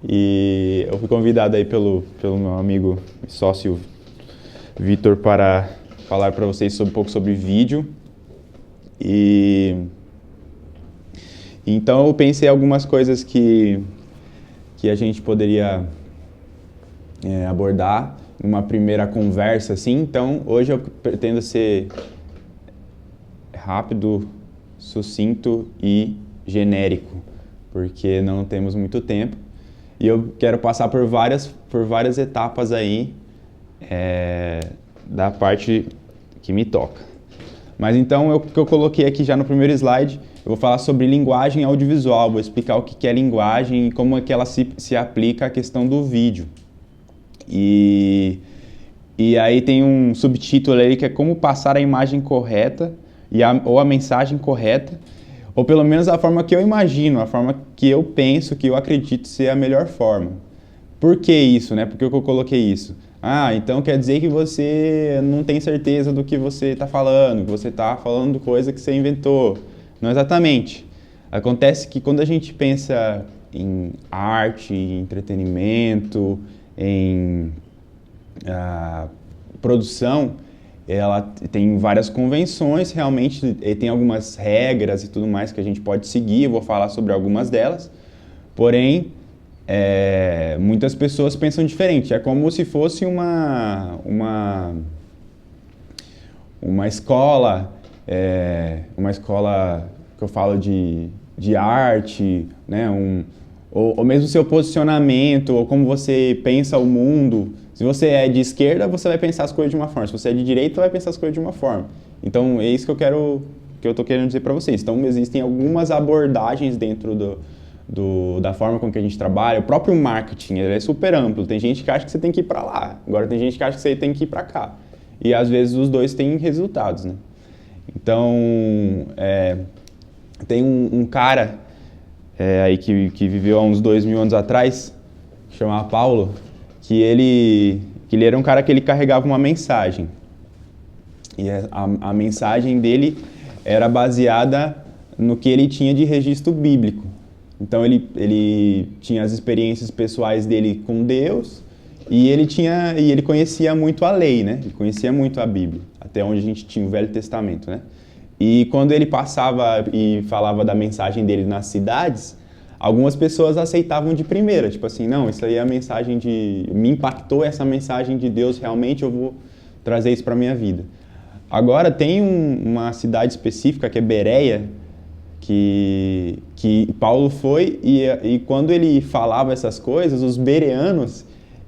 E eu fui convidado aí pelo meu amigo e sócio Vitor para falar para vocês um pouco sobre vídeo. E então eu pensei em algumas coisas que a gente poderia abordar numa primeira conversa, assim. Então hoje eu pretendo ser rápido, sucinto e genérico, porque não temos muito tempo. E eu quero passar por várias etapas aí da parte que me toca. Mas então, o que eu coloquei aqui já no primeiro slide, eu vou falar sobre linguagem audiovisual, vou explicar o que é linguagem e como é que ela se aplica à questão do vídeo. E aí tem um subtítulo aí que é como passar a imagem correta ou a mensagem correta, ou pelo menos a forma que eu imagino, a forma que eu penso, que eu acredito ser a melhor forma. Por que isso, né? Por que eu coloquei isso? Então quer dizer que você não tem certeza do que você está falando, que você está falando coisa que você inventou. Não exatamente. Acontece que quando a gente pensa em arte, em entretenimento, em produção, ela tem várias convenções, realmente tem algumas regras e tudo mais que a gente pode seguir, eu vou falar sobre algumas delas, porém, muitas pessoas pensam diferente, é como se fosse uma escola, uma escola que eu falo de arte, né, ou mesmo seu posicionamento, ou como você pensa o mundo. Se você é de esquerda, você vai pensar as coisas de uma forma. Se você é de direita, vai pensar as coisas de uma forma. Então, é isso que eu tô querendo dizer para vocês. Então, existem algumas abordagens dentro da forma com que a gente trabalha. O próprio marketing, ele é super amplo. Tem gente que acha que você tem que ir para lá. Agora, tem gente que acha que você tem que ir para cá. E, às vezes, os dois têm resultados, né? Então, tem um cara aí que viveu há uns 2000 anos atrás, que chamava Paulo, que ele era um cara que ele carregava uma mensagem. E a mensagem dele era baseada no que ele tinha de registro bíblico. Então ele tinha as experiências pessoais dele com Deus e ele conhecia muito a lei, né? Ele conhecia muito a Bíblia, até onde a gente tinha o Velho Testamento, né? E quando ele passava e falava da mensagem dele nas cidades, algumas pessoas aceitavam de primeira, tipo assim, não, isso aí é a mensagem me impactou essa mensagem de Deus, realmente eu vou trazer isso para minha vida. Agora tem uma cidade específica que é Bereia, que Paulo foi e quando ele falava essas coisas, os bereanos,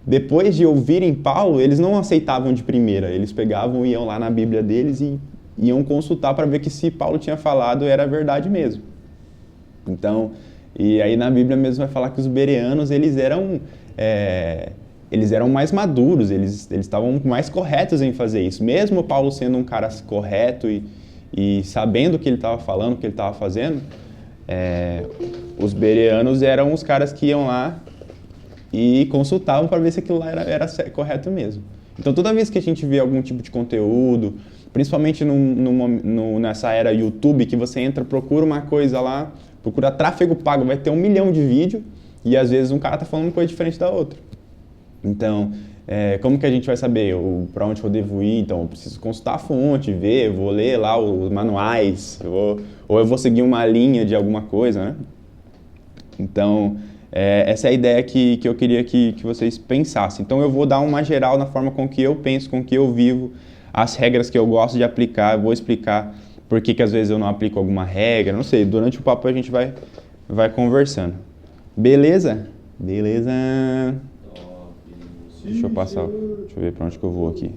depois de ouvirem Paulo, eles não aceitavam de primeira, eles pegavam e iam lá na Bíblia deles e iam consultar para ver que se Paulo tinha falado era verdade mesmo. Então, e aí na Bíblia mesmo vai falar que os bereanos, eles eram mais maduros, eles estavam mais corretos em fazer isso. Mesmo Paulo sendo um cara correto e sabendo o que ele estava falando, o que ele estava fazendo, os bereanos eram os caras que iam lá e consultavam para ver se aquilo lá era correto mesmo. Então toda vez que a gente vê algum tipo de conteúdo, principalmente nessa era YouTube, que você entra, procura uma coisa lá, procura tráfego pago, vai ter 1 milhão de vídeos e às vezes um cara está falando coisa diferente da outra. Então, como que a gente vai saber para onde eu devo ir? Então, eu preciso consultar a fonte, ver, eu vou ler lá os manuais, ou eu vou seguir uma linha de alguma coisa, né? Então, essa é a ideia que eu queria que vocês pensassem. Então, eu vou dar uma geral na forma com que eu penso, com que eu vivo, as regras que eu gosto de aplicar, eu vou explicar por que às vezes eu não aplico alguma regra, não sei, durante o papo a gente vai conversando. Beleza? Beleza. Deixa eu ver para onde que eu vou aqui.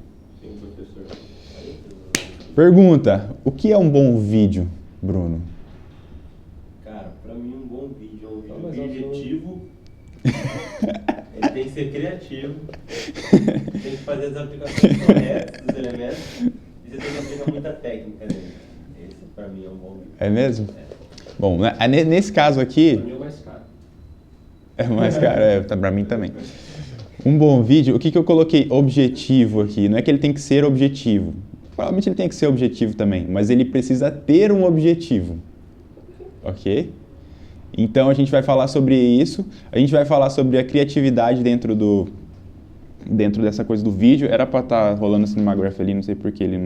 Pergunta, o que é um bom vídeo, Bruno? Cara, pra mim um bom vídeo é um vídeo objetivo, ele tem que ser criativo, tem que fazer as aplicações corretas dos elementos e você tem que aplicar muita técnica nele. Esse pra mim é um bom vídeo. É mesmo? Bom, nesse caso aqui... Pra mim é o mais caro. É mais caro, tá pra mim também. Um bom vídeo, o que eu coloquei objetivo aqui? Não é que ele tem que ser objetivo. Provavelmente ele tem que ser objetivo também, mas ele precisa ter um objetivo. Ok? Então a gente vai falar sobre isso, a gente vai falar sobre a criatividade dentro dessa coisa do vídeo. Era para estar rolando o Cinemagraph ali, não sei por que ele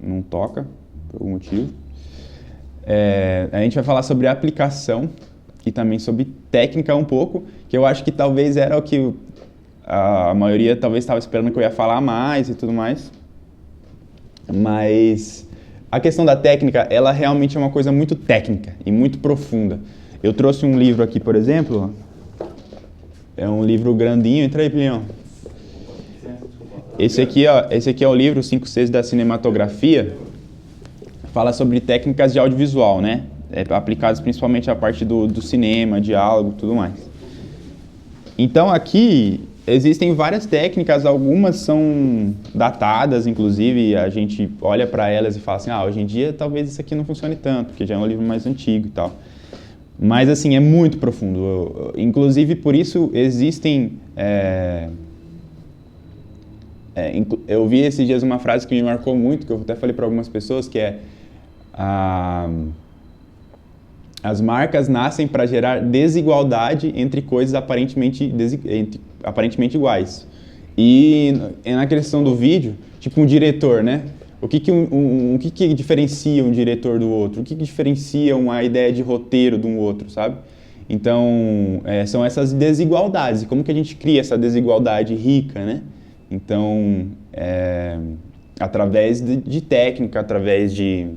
não toca, por algum motivo. A gente vai falar sobre a aplicação e também sobre técnica um pouco, que eu acho que talvez era o que a maioria talvez estava esperando que eu ia falar mais e tudo mais. Mas a questão da técnica, ela realmente é uma coisa muito técnica e muito profunda. Eu trouxe um livro aqui, por exemplo, é um livro grandinho, entra aí, Plinião. Esse aqui é o livro 5Cs da cinematografia, fala sobre técnicas de audiovisual, né? Aplicadas principalmente à parte do cinema, diálogo e tudo mais. Então aqui existem várias técnicas, algumas são datadas, inclusive a gente olha para elas e fala assim, hoje em dia talvez isso aqui não funcione tanto, porque já é um livro mais antigo e tal. Mas assim, é muito profundo. Inclusive por isso existem... eu vi esses dias uma frase que me marcou muito, que eu até falei para algumas pessoas, que é as marcas nascem para gerar desigualdade entre coisas aparentemente iguais. E na questão do vídeo, tipo um diretor, né? O que diferencia um diretor do outro? O que diferencia uma ideia de roteiro de um outro, sabe? Então, são essas desigualdades. E como que a gente cria essa desigualdade rica, né? Então, através de técnica, através de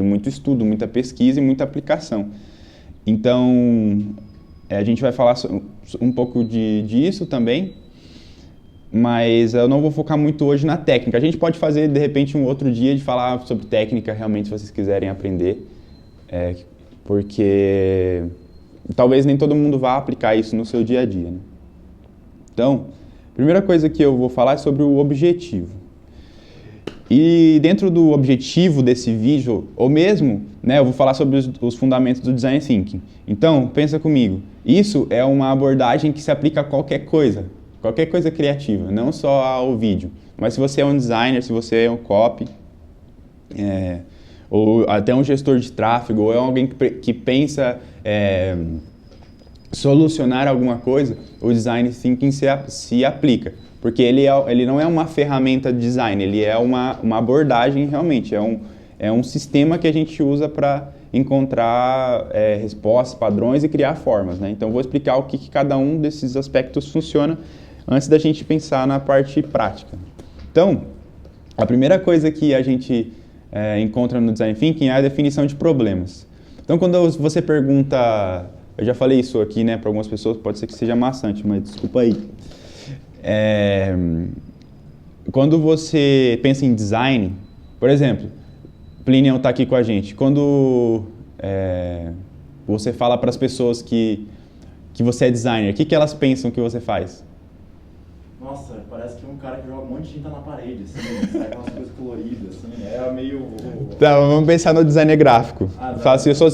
muito estudo, muita pesquisa e muita aplicação. Então, a gente vai falar um pouco disso também, mas eu não vou focar muito hoje na técnica. A gente pode fazer, de repente, um outro dia de falar sobre técnica, realmente, se vocês quiserem aprender, porque talvez nem todo mundo vá aplicar isso no seu dia a dia, né? Então, a primeira coisa que eu vou falar é sobre o objetivo. E dentro do objetivo desse vídeo, ou mesmo, né, eu vou falar sobre os fundamentos do Design Thinking. Então, pensa comigo, isso é uma abordagem que se aplica a qualquer coisa criativa, não só ao vídeo. Mas se você é um designer, se você é um copy, ou até um gestor de tráfego, ou é alguém que pensa solucionar alguma coisa, o Design Thinking se aplica. Porque ele não é uma ferramenta de design, ele é uma abordagem realmente, é um sistema que a gente usa para encontrar respostas, padrões e criar formas, né? Então, vou explicar o que cada um desses aspectos funciona antes da gente pensar na parte prática. Então, a primeira coisa que a gente encontra no Design Thinking é a definição de problemas. Então, quando você pergunta, eu já falei isso aqui, né, para algumas pessoas, pode ser que seja maçante, mas desculpa aí. Quando você pensa em design, por exemplo, Plinião está aqui com a gente, quando você fala para as pessoas que você é designer, o que elas pensam que você faz? Nossa, parece que é um cara que joga um monte de tinta na parede, assim, sai aquelas coisas coloridas, assim, é meio... Então, vamos pensar no designer gráfico. Fala assim, eu sou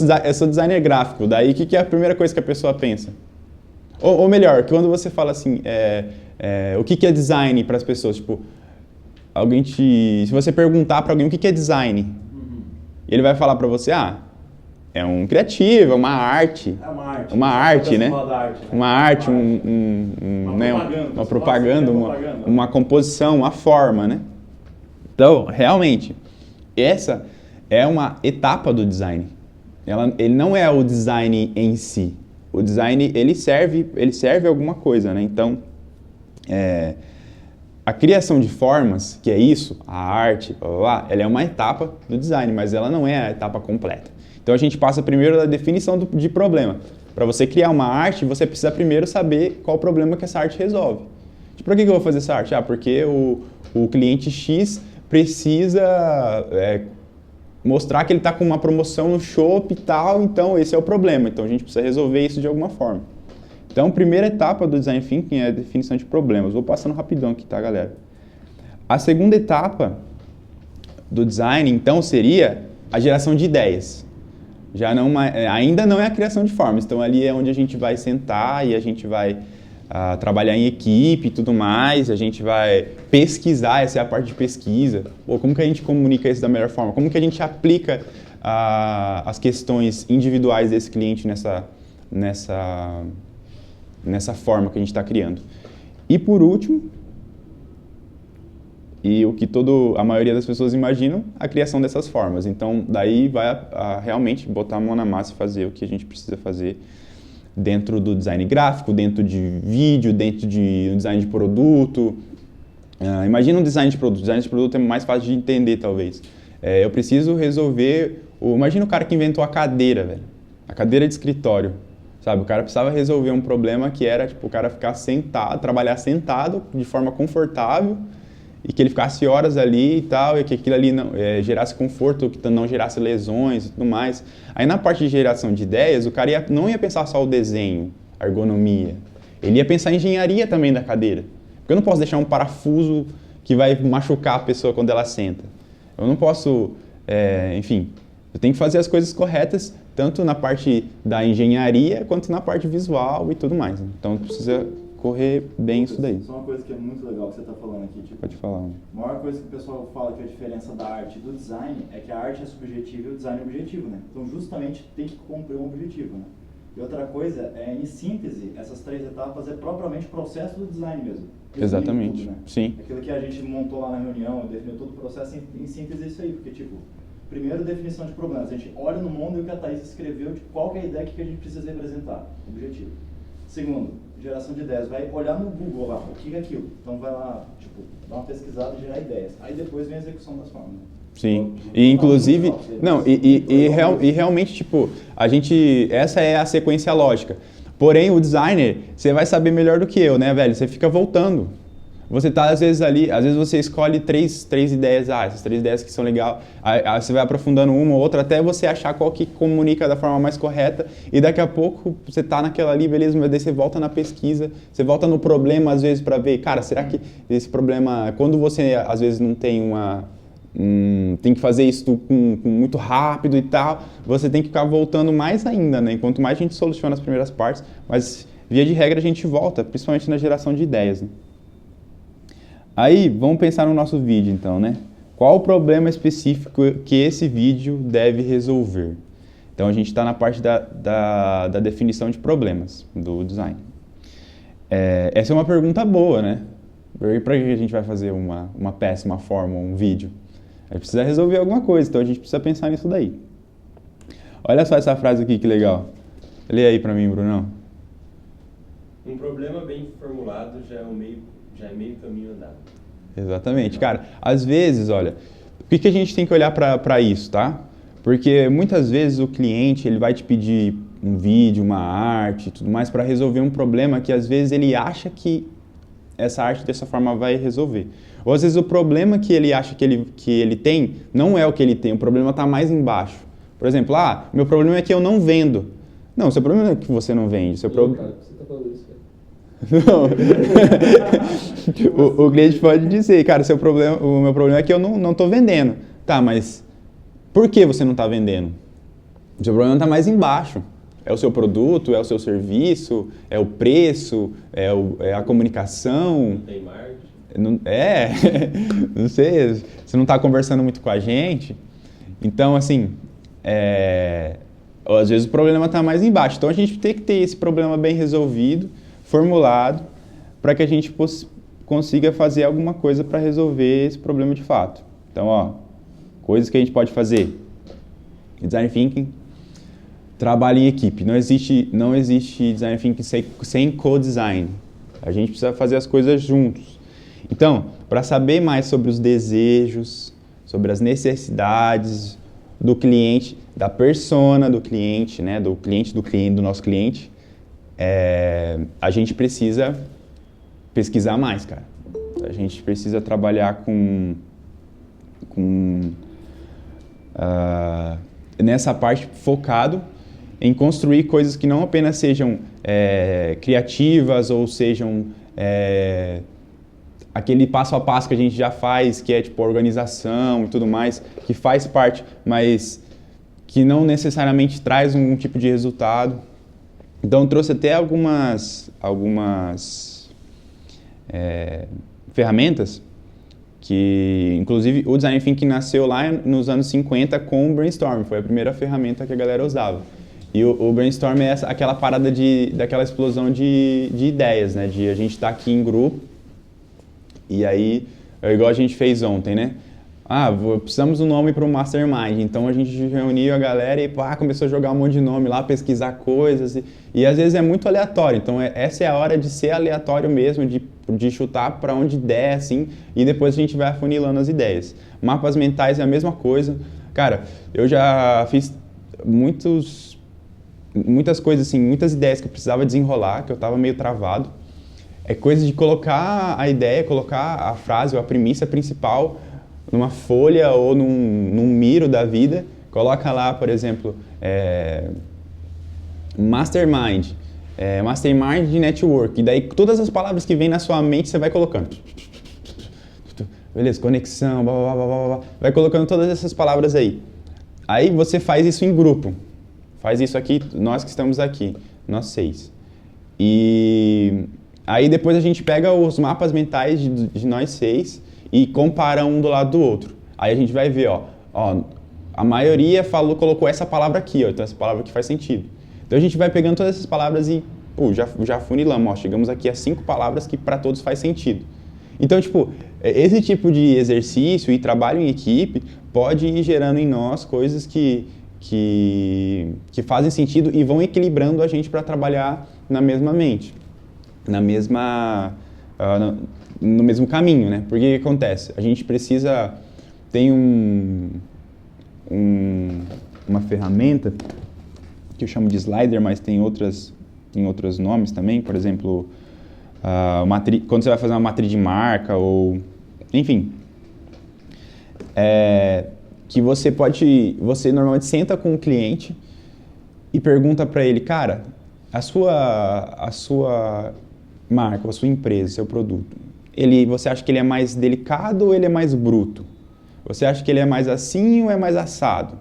designer gráfico, daí o que é a primeira coisa que a pessoa pensa? Ou melhor, quando você fala assim, o que é design para as pessoas? Tipo, se você perguntar para alguém o que é design, ele vai falar para você, é um criativo, é uma arte. É uma arte. Uma arte, né? Uma arte, uma propaganda, uma composição, uma forma, né? Então, realmente, essa é uma etapa do design. Ele não é o design em si. O design, ele serve alguma coisa, né? Então, a criação de formas, que é isso, a arte, ela é uma etapa do design, mas ela não é a etapa completa. Então, a gente passa primeiro da definição de problema. Para você criar uma arte, você precisa primeiro saber qual o problema que essa arte resolve. Por que eu vou fazer essa arte? Porque o cliente X precisa mostrar que ele está com uma promoção no Shopee e tal, então esse é o problema. Então a gente precisa resolver isso de alguma forma. Então, a primeira etapa do Design Thinking é a definição de problemas. Vou passando rapidão aqui, tá, galera? A segunda etapa do design, então, seria a geração de ideias. Ainda não é a criação de formas, então ali é onde a gente vai sentar e a gente vai trabalhar em equipe e tudo mais, a gente vai pesquisar, essa é a parte de pesquisa. Como que a gente comunica isso da melhor forma? Como que a gente aplica as questões individuais desse cliente nessa forma que a gente está criando. E por último, e o que a maioria das pessoas imaginam, a criação dessas formas. Então, daí vai a realmente botar a mão na massa e fazer o que a gente precisa fazer dentro do design gráfico, dentro de vídeo, dentro de design de produto. Imagina um design de produto. Design de produto é mais fácil de entender, talvez. Eu preciso resolver... Imagina o cara que inventou a cadeira, velho. A cadeira de escritório. Sabe? O cara precisava resolver um problema que era tipo, o cara ficar sentado, trabalhar sentado de forma confortável e que ele ficasse horas ali e tal, e que aquilo ali não, gerasse conforto, que não gerasse lesões e tudo mais. Aí na parte de geração de ideias, o cara não ia pensar só o desenho, a ergonomia. Ele ia pensar em engenharia também da cadeira. Porque eu não posso deixar um parafuso que vai machucar a pessoa quando ela senta. Eu não posso, enfim, eu tenho que fazer as coisas corretas, tanto na parte da engenharia, quanto na parte visual e tudo mais. Então precisa correr bem isso daí. Só uma coisa que é muito legal que você está falando aqui. Tipo, pode falar. A maior coisa que o pessoal fala que é a diferença da arte e do design é que a arte é subjetiva e o design é objetivo, né? Então justamente tem que cumprir um objetivo, né? E outra coisa em síntese, essas 3 etapas é propriamente o processo do design mesmo. Exatamente, tudo, né? Sim. Aquilo que a gente montou lá na reunião, definiu todo o processo, em síntese é isso aí, porque tipo, primeiro, definição de problemas. A gente olha no mundo e o que a Thaís escreveu, tipo, qual que é a ideia que a gente precisa representar, objetivo. Segundo, geração de ideias. Vai olhar no Google lá, o que é aquilo? Então vai lá, tipo, dar uma pesquisada e gerar ideias. Aí depois vem a execução das formas. Sim, e inclusive, não, e realmente, tipo, essa é a sequência lógica. Porém, o designer, você vai saber melhor do que eu, né, velho? Você fica voltando. Você tá, às vezes, ali, às vezes você escolhe três ideias, essas 3 ideias que são legais, aí você vai aprofundando uma ou outra até você achar qual que comunica da forma mais correta e daqui a pouco você tá naquela ali, beleza, mas daí você volta na pesquisa, você volta no problema às vezes para ver, cara, será que esse problema, quando você às vezes não tem tem que fazer isso com muito rápido e tal, você tem que ficar voltando mais ainda, né? Quanto mais a gente soluciona as primeiras partes, mas via de regra a gente volta, principalmente na geração de ideias, né? Aí, vamos pensar no nosso vídeo, então, né? Qual o problema específico que esse vídeo deve resolver? Então, a gente está na parte da definição de problemas do design. Essa é uma pergunta boa, né? Para que a gente vai fazer uma peça, uma forma, um vídeo? A gente precisa resolver alguma coisa, então a gente precisa pensar nisso daí. Olha só essa frase aqui, que legal. Lê aí para mim, Brunão. Um problema bem formulado já é meio caminho andado. Exatamente. Cara, às vezes, olha, o que a gente tem que olhar para isso, tá? Porque muitas vezes o cliente ele vai te pedir um vídeo, uma arte e tudo mais para resolver um problema que às vezes ele acha que essa arte dessa forma vai resolver. Ou às vezes o problema que ele acha que ele tem não é o que ele tem, o problema está mais embaixo. Por exemplo, meu problema é que eu não vendo. Não, seu problema não é que você não vende. Seu problema... Você tá falando isso, cara? Não. o cliente pode dizer, cara, o meu problema é que eu não estou vendendo. Tá, mas por que você não está vendendo? O seu problema está mais embaixo. É o seu produto, é o seu serviço, é o preço, é a comunicação. Não tem marketing. Não sei, você não está conversando muito com a gente. Então, assim, às vezes o problema está mais embaixo. Então, a gente tem que ter esse problema bem resolvido, formulado, para que a gente consiga fazer alguma coisa para resolver esse problema de fato. Então, coisas que a gente pode fazer. Design Thinking, trabalho em equipe. Não existe Design Thinking sem co-design. A gente precisa fazer as coisas juntos. Então, para saber mais sobre os desejos, sobre as necessidades do cliente, da persona do cliente, né, do nosso cliente, a gente precisa pesquisar mais, cara. A gente precisa trabalhar nessa parte focado em construir coisas que não apenas sejam criativas ou sejam aquele passo a passo que a gente já faz, que é tipo organização e tudo mais, que faz parte, mas que não necessariamente traz um tipo de resultado. Então, trouxe até algumas ferramentas que inclusive o Design Thinking nasceu lá nos anos 50 com o Brainstorm, foi a primeira ferramenta que a galera usava. E o Brainstorm é aquela parada daquela explosão de ideias, né? De a gente estar aqui em grupo e aí, igual a gente fez ontem, né? Precisamos de um nome para o Mastermind, então a gente reuniu a galera e começou a jogar um monte de nome lá, pesquisar coisas e às vezes é muito aleatório, então essa é a hora de ser aleatório mesmo, de chutar para onde der, assim, e depois a gente vai afunilando as ideias. Mapas mentais é a mesma coisa. Cara, eu já fiz muitas coisas assim, muitas ideias que eu precisava desenrolar, que eu estava meio travado. É coisa de colocar a ideia, colocar a frase ou a premissa principal numa folha ou num miro da vida, coloca lá, por exemplo, Mastermind, Mastermind de Network, e daí todas as palavras que vêm na sua mente você vai colocando. Beleza, conexão, blá, blá, blá, blá, blá. Vai colocando todas essas palavras aí. Aí você faz isso em grupo. Faz isso aqui, nós que estamos aqui, nós 6. E aí depois a gente pega os mapas mentais de nós 6 e compara um do lado do outro. Aí a gente vai ver, a maioria colocou essa palavra aqui, então essa palavra aqui faz sentido. Então a gente vai pegando todas essas palavras e já funilamos, chegamos aqui a 5 palavras que para todos faz sentido. Então, esse tipo de exercício e trabalho em equipe pode ir gerando em nós coisas que fazem sentido e vão equilibrando a gente para trabalhar na mesma mente, no mesmo caminho, né? Porque o que acontece? A gente precisa... Tem uma ferramenta que eu chamo de slider, mas tem outros nomes também, por exemplo, quando você vai fazer uma matriz de marca ou... Enfim. Que você normalmente senta com o cliente e pergunta para ele, cara, a sua marca, a sua empresa, seu produto, você acha que ele é mais delicado ou ele é mais bruto? Você acha que ele é mais assim ou é mais assado?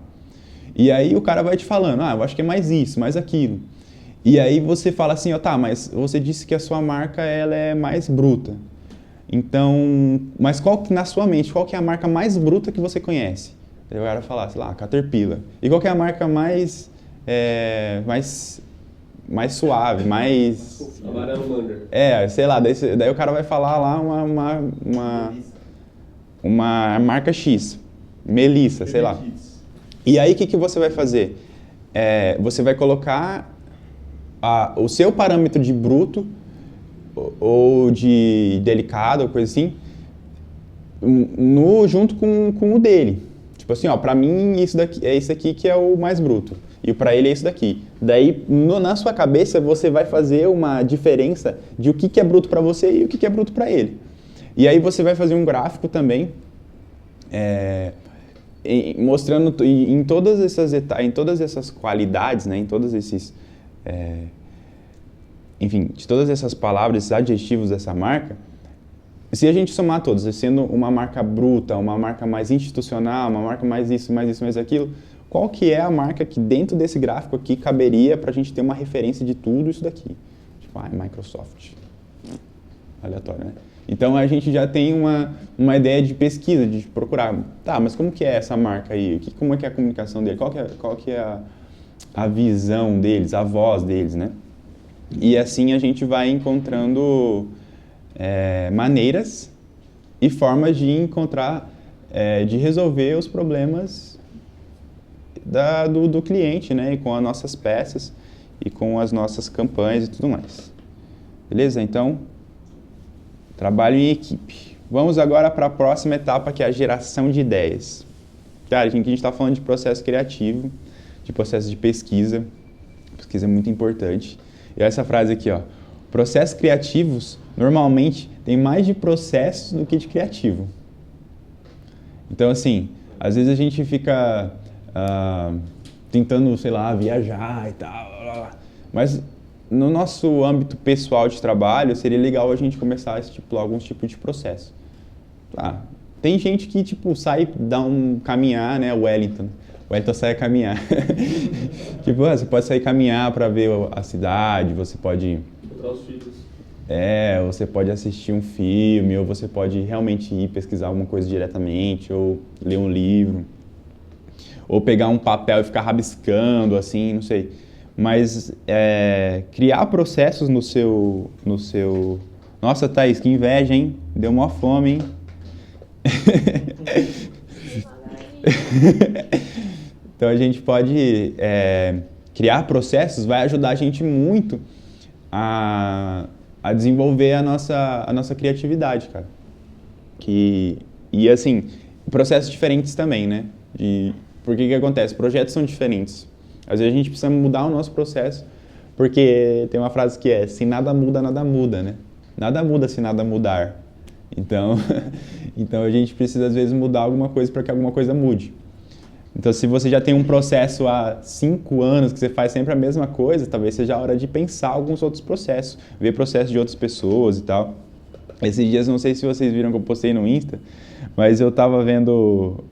E aí o cara vai te falando, eu acho que é mais isso, mais aquilo. E aí você fala assim, mas você disse que a sua marca ela é mais bruta. Então, mas na sua mente, qual que é a marca mais bruta que você conhece? Aí o cara fala, sei lá, Caterpillar. E qual que é a marca mais suave, mais... sei lá, daí o cara vai falar lá uma marca X, Melissa, sei lá. E aí o que você vai fazer? Você vai colocar o seu parâmetro de bruto ou de delicado, ou coisa assim, junto com o dele. Tipo assim, pra mim isso aqui que é o mais bruto. E para ele é isso daqui. Daí, na sua cabeça, você vai fazer uma diferença de o que é bruto para você e o que é bruto para ele. E aí você vai fazer um gráfico também, mostrando em todas essas qualidades, né, em todos esses... enfim, de todas essas palavras, esses adjetivos dessa marca, se a gente somar todos, sendo uma marca bruta, uma marca mais institucional, uma marca mais isso, mais aquilo... Qual que é a marca que dentro desse gráfico aqui caberia para a gente ter uma referência de tudo isso daqui? Microsoft. Aleatório, né? Então a gente já tem uma ideia de pesquisa, de procurar. Mas como que é essa marca aí? Como é que é a comunicação dele? Qual que é a visão deles, a voz deles, né? E assim a gente vai encontrando maneiras e formas de encontrar, de resolver os problemas do cliente, né? E com as nossas peças e com as nossas campanhas e tudo mais. Beleza? Então, trabalho em equipe. Vamos agora para a próxima etapa, que é a geração de ideias. Cara, aqui a gente está falando de processo criativo, de processo de pesquisa. Pesquisa é muito importante. E essa frase aqui, processos criativos normalmente tem mais de processos do que de criativo. Então, assim, às vezes a gente fica tentando, sei lá, viajar e tal, mas no nosso âmbito pessoal de trabalho seria legal a gente começar a estipular alguns tipos de processo. Tem gente que sai, caminhar, né, o Wellington sai a caminhar. Você pode sair caminhar para ver a cidade, você pode... Encontrar os filhos. Você pode assistir um filme, ou você pode realmente ir pesquisar alguma coisa diretamente, ou ler um livro, ou pegar um papel e ficar rabiscando, assim, não sei. Mas criar processos no seu... Nossa, Thaís, que inveja, hein? Deu mó fome, hein? Então a gente pode criar processos, vai ajudar a gente muito a desenvolver a nossa criatividade, cara. E assim, processos diferentes também, né? Por que acontece? Projetos são diferentes. Às vezes a gente precisa mudar o nosso processo, porque tem uma frase que se nada muda, nada muda, né? Nada muda se nada mudar. Então a gente precisa às vezes mudar alguma coisa para que alguma coisa mude. Então, se você já tem um processo há 5 anos que você faz sempre a mesma coisa, talvez seja a hora de pensar alguns outros processos, ver processos de outras pessoas e tal. Esses dias, não sei se vocês viram que eu postei no Insta, mas eu estava vendo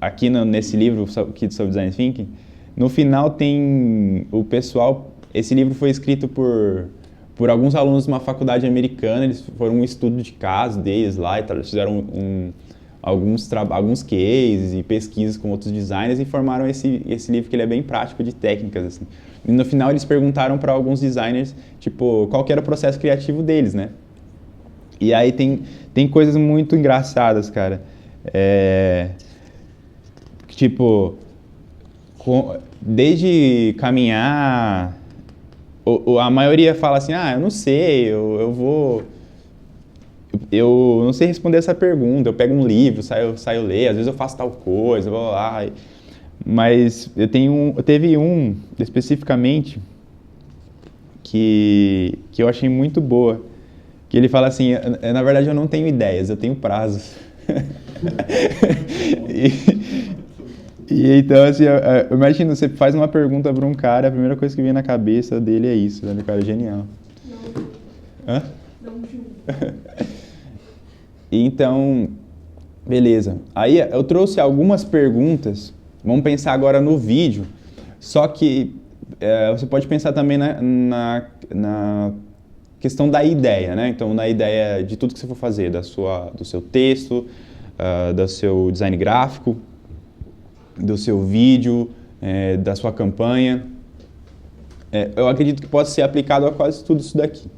aqui nesse livro aqui sobre Design Thinking, no final tem o pessoal, esse livro foi escrito por alguns alunos de uma faculdade americana, eles foram um estudo de caso deles lá e tal, eles fizeram alguns cases e pesquisas com outros designers e formaram esse livro que ele é bem prático de técnicas, assim. E no final eles perguntaram para alguns designers, tipo, qual que era o processo criativo deles, né? E aí tem coisas muito engraçadas, cara. Tipo, desde caminhar, a maioria fala assim, eu não sei, eu não sei responder essa pergunta, eu pego um livro, saio ler, às vezes eu faço tal coisa, vou lá. Mas teve um especificamente que eu achei muito boa, que ele fala assim, na verdade eu não tenho ideias, eu tenho prazos. E então assim, imagina, você faz uma pergunta para um cara, a primeira coisa que vem na cabeça dele é isso, né? O cara é genial. Hã? Então, beleza. Aí eu trouxe algumas perguntas, vamos pensar agora no vídeo, só que você pode pensar também na questão da ideia, né? Então, na ideia de tudo que você for fazer, do seu texto, do seu design gráfico, do seu vídeo, da sua campanha. Eu acredito que pode ser aplicado a quase tudo isso daqui.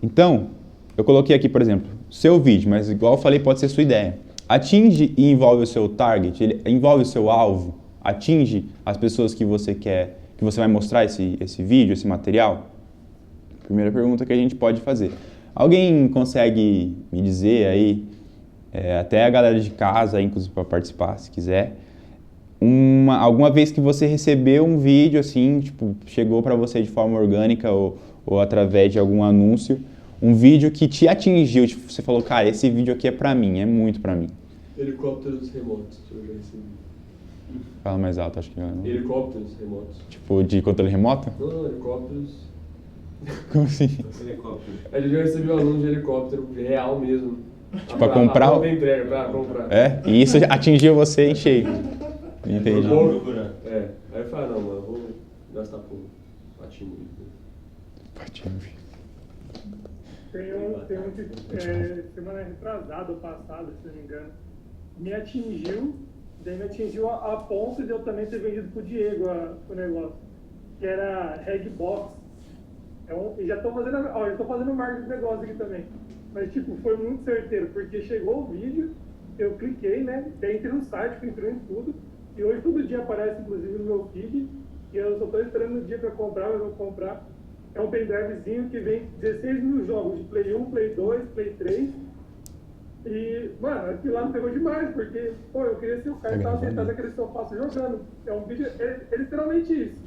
Então, eu coloquei aqui, por exemplo, seu vídeo, mas igual eu falei, pode ser sua ideia. Atinge e envolve o seu target, ele envolve o seu alvo, atinge as pessoas que você quer, que você vai mostrar esse vídeo, esse material? Primeira pergunta que a gente pode fazer. Alguém consegue me dizer aí, até a galera de casa, inclusive para participar, se quiser, alguma vez que você recebeu um vídeo assim, tipo, chegou para você de forma orgânica ou através de algum anúncio, um vídeo que te atingiu, tipo, você falou, cara, esse vídeo aqui é pra mim, é muito pra mim. Helicópteros remotos, eu já recebi. Fala mais alto, acho que não. Helicópteros remotos. Tipo, de controle remoto? Não, helicópteros... Como assim? Helicóptero. Eu já recebi um anúncio de helicóptero real mesmo. Tipo, pra comprar? Pra entrega, pra comprar. E isso atingiu você em cheio. Entendi. Aí eu falei, não, mano, eu vou gastar pouco. Patinho. Tem um que semana retrasada ou passada, se não me engano, me atingiu a ponto de eu também ter vendido pro Diego o negócio, que era Regbox. Já tô fazendo marketing de negócio aqui também, mas tipo, foi muito certeiro, porque chegou o vídeo, eu cliquei, né, entrei no site, entrei em tudo, e hoje todo dia aparece inclusive no meu feed, e eu só tô esperando o dia pra comprar, mas eu vou comprar. É um pendrivezinho que vem 16 mil jogos de Play 1, Play 2, Play 3. E, mano, aquilo lá me pegou demais, porque, eu queria ser o cara que tava sentado naquele sofá jogando. É um vídeo, é literalmente isso.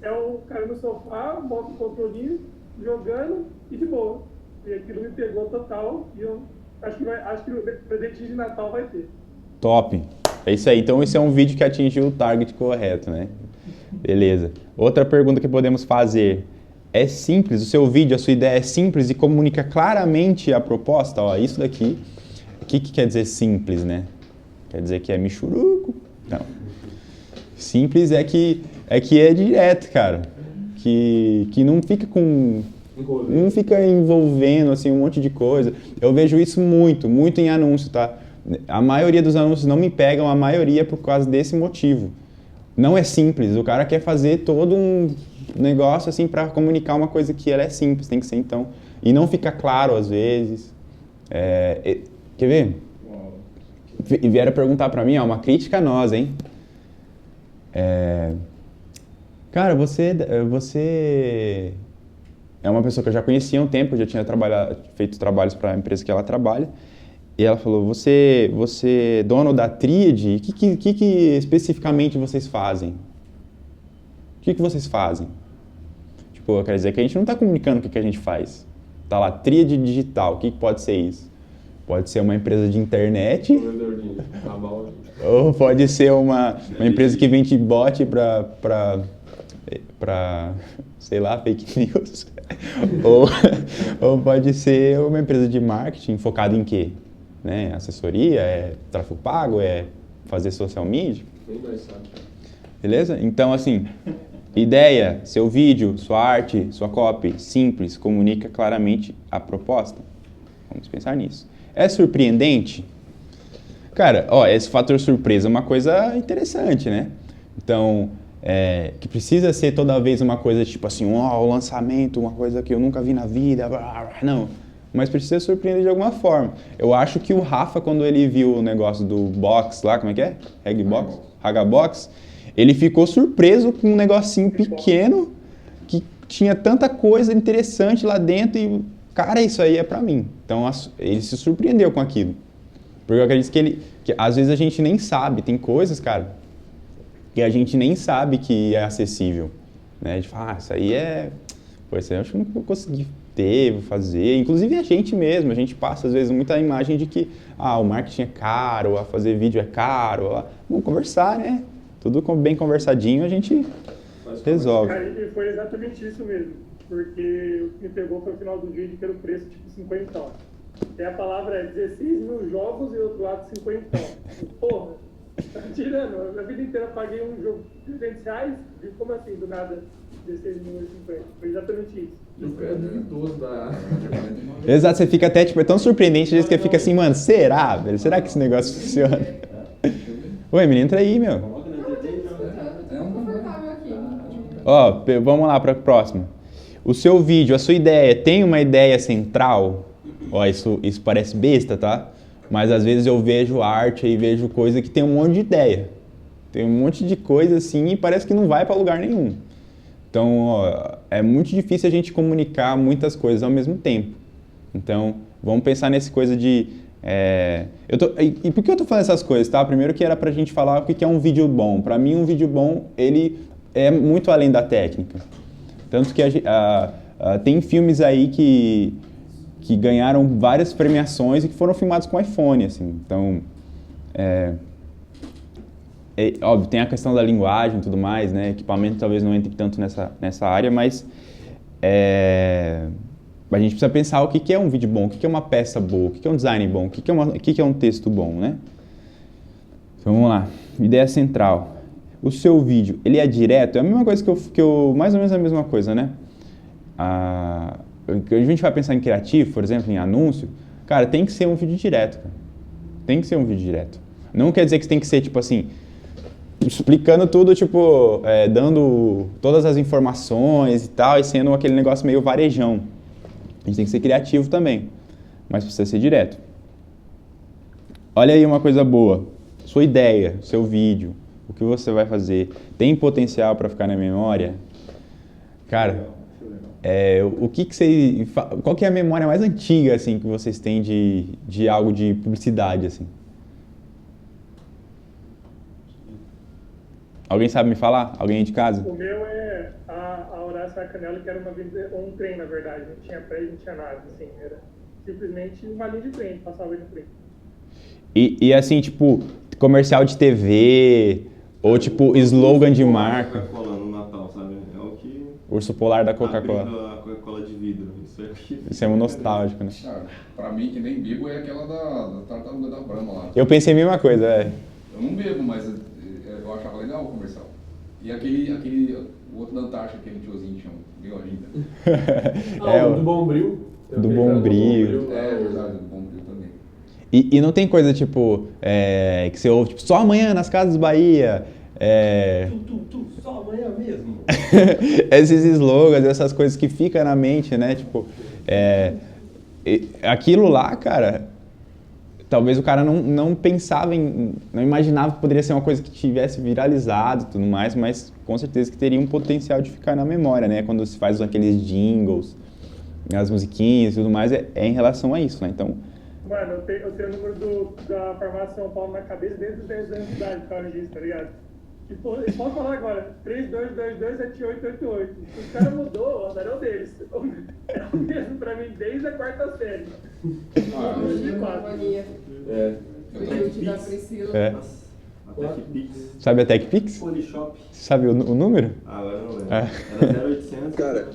É um cara no sofá, bota o controlinho, jogando e de boa. E aquilo me pegou total e eu acho que o presentinho de Natal vai ter. Top! É isso aí. Então, esse é um vídeo que atingiu o target correto, né? Beleza. Outra pergunta que podemos fazer. É simples, o seu vídeo, a sua ideia é simples e comunica claramente a proposta? Ó, isso daqui, o que quer dizer simples, né? Quer dizer que é michuruco? Não. Simples é que é direto, cara. que não fica não fica envolvendo assim um monte de coisa. Eu vejo isso muito em anúncio, tá? A maioria dos anúncios não me pegam, a maioria por causa desse motivo. Não é simples, o cara quer fazer todo um negócio assim para comunicar uma coisa que ela é simples, tem que ser então. E não fica claro às vezes. Quer ver? E vieram perguntar pra mim, uma crítica a nós, hein? Cara, você é uma pessoa que eu já conhecia há um tempo, eu já tinha feito trabalhos para a empresa que ela trabalha. E ela falou, você é dono da Tríade, o que especificamente vocês fazem? O que vocês fazem? Tipo, quer dizer que a gente não está comunicando o que a gente faz. Tá lá, Tríade digital, o que pode ser isso? Pode ser uma empresa de internet, ou pode ser uma empresa que vende bot para sei lá, fake news. ou pode ser uma empresa de marketing focada em quê? Né? Assessoria, tráfego pago, fazer social media. Beleza? Então, assim, ideia, seu vídeo, sua arte, sua copy, simples, comunica claramente a proposta. Vamos pensar nisso. É surpreendente? Cara, esse fator surpresa é uma coisa interessante, né? Então, que precisa ser toda vez uma coisa tipo assim, o lançamento, uma coisa que eu nunca vi na vida, não. Mas precisa surpreender de alguma forma. Eu acho que o Rafa, quando ele viu o negócio do box lá, como é que é? Hagabox, ele ficou surpreso com um negocinho pequeno que tinha tanta coisa interessante lá dentro e, cara, isso aí é pra mim. Então, ele se surpreendeu com aquilo. Porque eu acredito que às vezes a gente nem sabe, tem coisas, cara, que a gente nem sabe que é acessível, né? A gente fala, isso aí isso aí eu acho que não vou conseguir vou fazer. Inclusive a gente mesmo, a gente passa às vezes muita imagem de que, o marketing é caro, a fazer vídeo é caro. Vamos conversar, né? Tudo bem conversadinho a gente resolve. Cara, e foi exatamente isso mesmo, porque o que me pegou foi o final do vídeo, que era o preço tipo 50. E a palavra é 16 mil jogos e o outro lado 50. Porra, tá tirando. A vida inteira eu paguei um jogo de R$200 e como assim, do nada, 16 mil e 50? Foi exatamente isso. E o cara é duvidoso da... Exato, você fica até, é tão surpreendente, às vezes que fica assim, mano, será, velho? Será que esse negócio funciona? Oi, menino, entra aí, meu. Vamos lá para a próxima. O seu vídeo, a sua ideia, tem uma ideia central? Isso parece besta, tá? Mas às vezes eu vejo arte e vejo coisa que tem um monte de ideia. Tem um monte de coisa assim e parece que não vai para lugar nenhum. Então, é muito difícil a gente comunicar muitas coisas ao mesmo tempo. Então, vamos pensar nessa coisa de... E por que eu tô falando essas coisas, tá? Primeiro que era pra gente falar o que é um vídeo bom. Pra mim, um vídeo bom, ele é muito além da técnica. Tanto que tem filmes aí que ganharam várias premiações e que foram filmados com iPhone, assim. Então, óbvio, tem a questão da linguagem e tudo mais, né? Equipamento talvez não entre tanto nessa área, mas a gente precisa pensar o que é um vídeo bom, o que é uma peça boa, o que é um design bom, o que é um texto bom, né? Então, vamos lá. Ideia central. O seu vídeo, ele é direto? É a mesma coisa que eu mais ou menos a mesma coisa, né? A gente vai pensar em criativo, por exemplo, em anúncio, cara, tem que ser um vídeo direto, cara. Tem que ser um vídeo direto. Não quer dizer que tem que ser, tipo assim, explicando tudo, tipo, dando todas as informações e tal, e sendo aquele negócio meio varejão. A gente tem que ser criativo também, mas precisa ser direto. Olha aí uma coisa boa. Sua ideia, seu vídeo, o que você vai fazer, tem potencial para ficar na memória? Cara, qual que é a memória mais antiga, assim, que vocês têm de algo de publicidade, assim? Alguém sabe me falar? Alguém aí de casa? O meu é a Horácio Canela, que era um trem, na verdade. Não tinha prédio, não tinha nada, assim. Era simplesmente uma linha de trem, passava ali no trem. E assim, tipo, comercial de TV, ou tipo, slogan de marca. Coca-Cola no Natal, sabe? É o que... Urso polar da Coca-Cola. Abrindo a Coca-Cola de vidro. Isso é um nostálgico, né? Pra mim, que nem bebo, é aquela da tartaruga da Brahma lá. Eu pensei a mesma coisa, Eu não bebo, mas eu achava legal o comercial. E o outro da Antártica, aquele tiozinho chama, Bigodinho. O do Bombril. Tem do aquele cara Bombril. É verdade, do Bombril também. E não tem coisa, tipo, que você ouve, tipo, só amanhã nas Casas Bahia. Só amanhã mesmo. Esses slogans, essas coisas que ficam na mente, né? Tipo, aquilo lá, cara, talvez o cara não pensava não imaginava que poderia ser uma coisa que tivesse viralizado e tudo mais, mas com certeza que teria um potencial de ficar na memória, né? Quando se faz aqueles jingles, as musiquinhas e tudo mais, é em relação a isso, né? Então... Mano, eu tenho o número da farmácia São Paulo na cabeça desde os 10 anos de idade, que eu registro, tá ligado? Tipo, eles podem falar agora, 32227888. Os caras mudou o andarilho deles. É o mesmo pra mim desde a quarta série. Eu Período da Priscila. Até que Pix. Sabe a TechPix? Polishop. Sabe o número? Agora eu não lembro. É. Era 0800. Cara,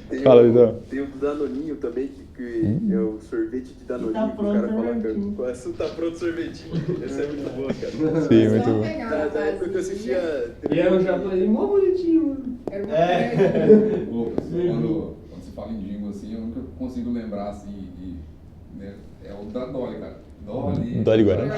tem Fala, o, Vidal. tem o do Danoninho também, que é o sorvete de Danoninho, tá que o cara pronto fala sorvetinho. que tá pronto sorvetinho. Essa é muito boa, cara. Sim, muito Só bom. pegar Da uma época que eu assistia... E era um japonês mó bonitinho, mano. Era uma Quando você fala em jingle assim, eu nunca consigo lembrar assim né? É o da Dolly, cara. Dolly Guaraná.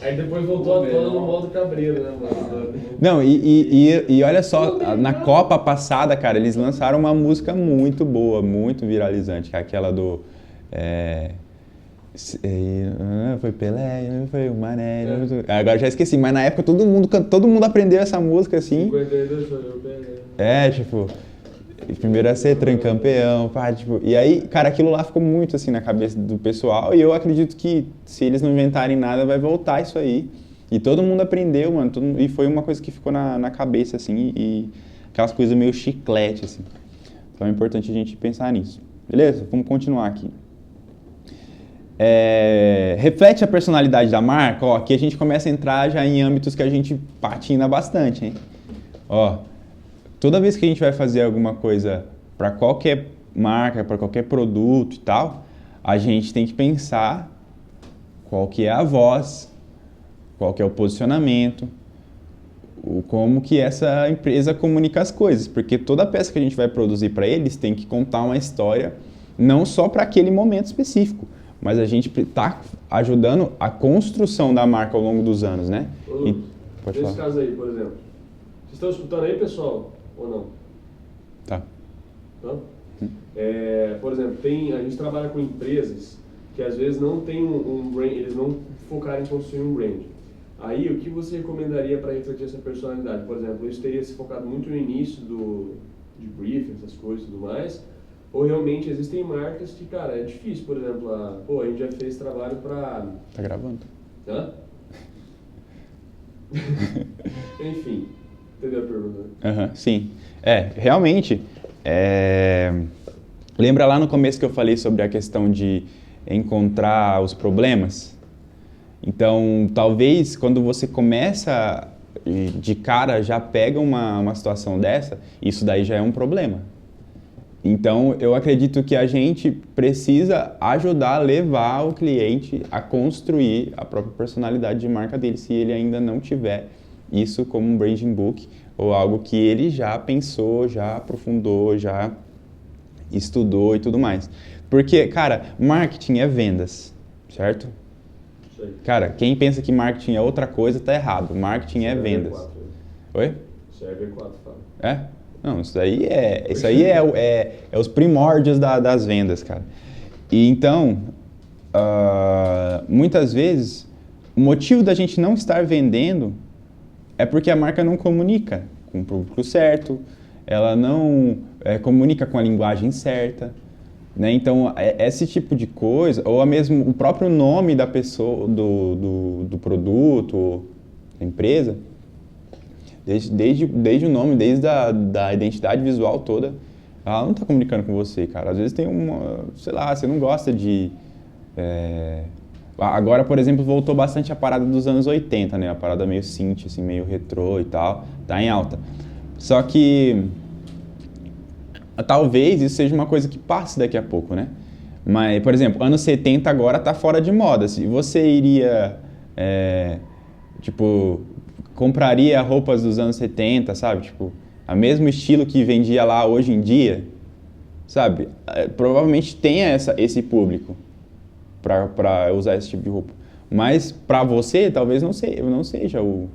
Aí depois voltou a tona no modo cabreiro, né, mano? Não, e olha só, na Copa passada, cara, eles lançaram uma música muito boa, muito viralizante, que é aquela do... foi Pelé, foi o Mané... Agora já esqueci, mas na época todo mundo aprendeu essa música, assim. 52 foi o Pelé. Tipo... Primeiro a ser tricampeão, pá, tipo, e aí, cara, aquilo lá ficou muito assim na cabeça do pessoal e eu acredito que se eles não inventarem nada vai voltar isso aí. E todo mundo aprendeu, mano, e foi uma coisa que ficou na cabeça, assim, e aquelas coisas meio chiclete, assim. Então é importante a gente pensar nisso. Beleza? Vamos continuar aqui. Reflete a personalidade da marca, ó, aqui a gente começa a entrar já em âmbitos que a gente patina bastante, hein? Ó, toda vez que a gente vai fazer alguma coisa para qualquer marca, para qualquer produto e tal, a gente tem que pensar qual que é a voz, qual que é o posicionamento, como que essa empresa comunica as coisas, porque toda peça que a gente vai produzir para eles tem que contar uma história não só para aquele momento específico, mas a gente está ajudando a construção da marca ao longo dos anos, né? Pode Nesse falar. caso aí, por exemplo. Vocês estão escutando aí, pessoal? Ou não? Tá. Não? Por exemplo, a gente trabalha com empresas que às vezes não tem um brand, eles não focaram em construir um brand. Aí, o que você recomendaria para refletir essa personalidade? Por exemplo, isso teria se focado muito no início de briefing, essas coisas e tudo mais, ou realmente existem marcas que, cara, é difícil, por exemplo, a gente já fez trabalho para... Tá gravando? Hã? Enfim, entendeu a pergunta? Sim. Realmente, lembra lá no começo que eu falei sobre a questão de encontrar os problemas? Então, talvez quando você começa de cara, já pega uma situação dessa, isso daí já é um problema. Então, eu acredito que a gente precisa ajudar a levar o cliente a construir a própria personalidade de marca dele, se ele ainda não tiver isso como um branding book ou algo que ele já pensou, já aprofundou, já estudou e tudo mais. Porque, cara, marketing é vendas, certo? Cara, quem pensa que marketing é outra coisa, tá errado. Marketing é vendas. Oi? Isso é V4, fala. Não, isso aí é os primórdios das vendas, cara. E então, muitas vezes, o motivo da gente não estar vendendo é porque a marca não comunica com o público certo, ela não comunica com a linguagem certa, né? Então, esse tipo de coisa, ou mesmo o próprio nome da pessoa, do produto, da empresa, desde o nome, desde da identidade visual toda, ela não está comunicando com você, cara. Às vezes tem você não gosta de... Agora, por exemplo, voltou bastante a parada dos anos 80, né? A parada meio synth, assim, meio retrô e tal, tá em alta. Só que talvez isso seja uma coisa que passe daqui a pouco, né? Mas, por exemplo, anos 70 agora tá fora de moda. Se você iria, compraria roupas dos anos 70, sabe? Tipo, o mesmo estilo que vendia lá hoje em dia, sabe? Provavelmente tenha esse público para usar esse tipo de roupa. Mas para você, talvez não seja o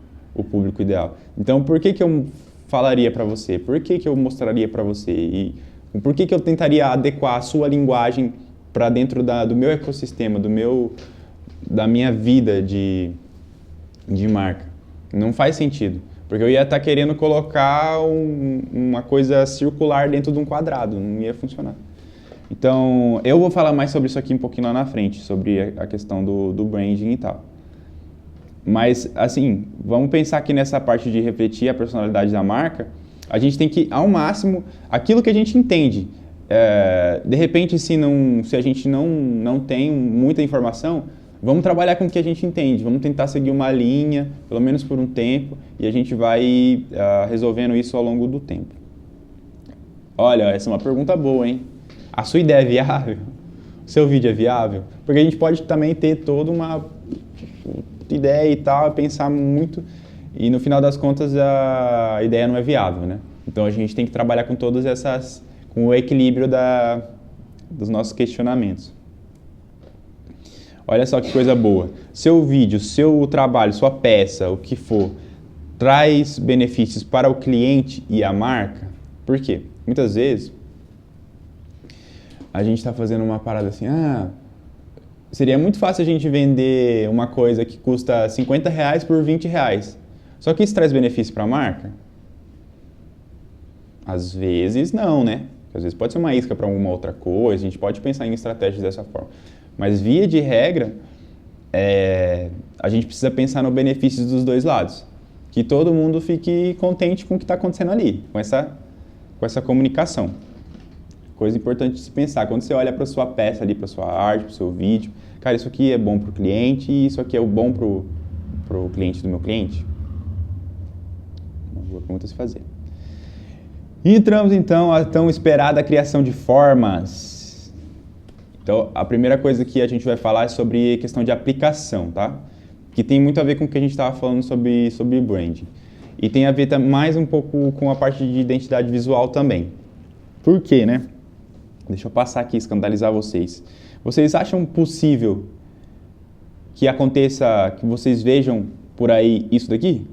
público ideal. Então, por que eu falaria para você? Por que eu mostraria para você? E por que eu tentaria adequar a sua linguagem para dentro do meu ecossistema, da minha vida de marca? Não faz sentido. Porque eu ia estar querendo colocar uma coisa circular dentro de um quadrado. Não ia funcionar. Então, eu vou falar mais sobre isso aqui um pouquinho lá na frente, sobre a questão do branding e tal. Mas, assim, vamos pensar aqui nessa parte de refletir a personalidade da marca. A gente tem que, ao máximo, aquilo que a gente entende. De repente, se a gente não tem muita informação, vamos trabalhar com o que a gente entende. Vamos tentar seguir uma linha, pelo menos por um tempo, e a gente vai resolvendo isso ao longo do tempo. Olha, essa é uma pergunta boa, hein? A sua ideia é viável? O seu vídeo é viável? Porque a gente pode também ter toda uma ideia e tal, pensar muito, e no final das contas a ideia não é viável, né? Então a gente tem que trabalhar com todas com o equilíbrio dos nossos questionamentos. Olha só que coisa boa. Seu vídeo, seu trabalho, sua peça, o que for, traz benefícios para o cliente e a marca? Por quê? Muitas vezes a gente está fazendo uma parada assim, seria muito fácil a gente vender uma coisa que custa R$50 por R$20. Só que isso traz benefício para a marca? Às vezes não, né? Às vezes pode ser uma isca para alguma outra coisa, a gente pode pensar em estratégias dessa forma. Mas via de regra, a gente precisa pensar no benefício dos dois lados. Que todo mundo fique contente com o que está acontecendo ali, com essa comunicação. Coisa importante de se pensar, quando você olha para a sua peça ali, para a sua arte, para o seu vídeo, cara, isso aqui é bom para o cliente e isso aqui é bom para o cliente do meu cliente? Uma boa pergunta a se fazer. Entramos então à tão esperada criação de formas. Então, a primeira coisa que a gente vai falar é sobre questão de aplicação, tá? Que tem muito a ver com o que a gente estava falando sobre branding. E tem a ver mais um pouco com a parte de identidade visual também. Por quê, né? Deixa eu passar aqui e escandalizar vocês. Vocês acham possível que aconteça, que vocês vejam por aí isso daqui?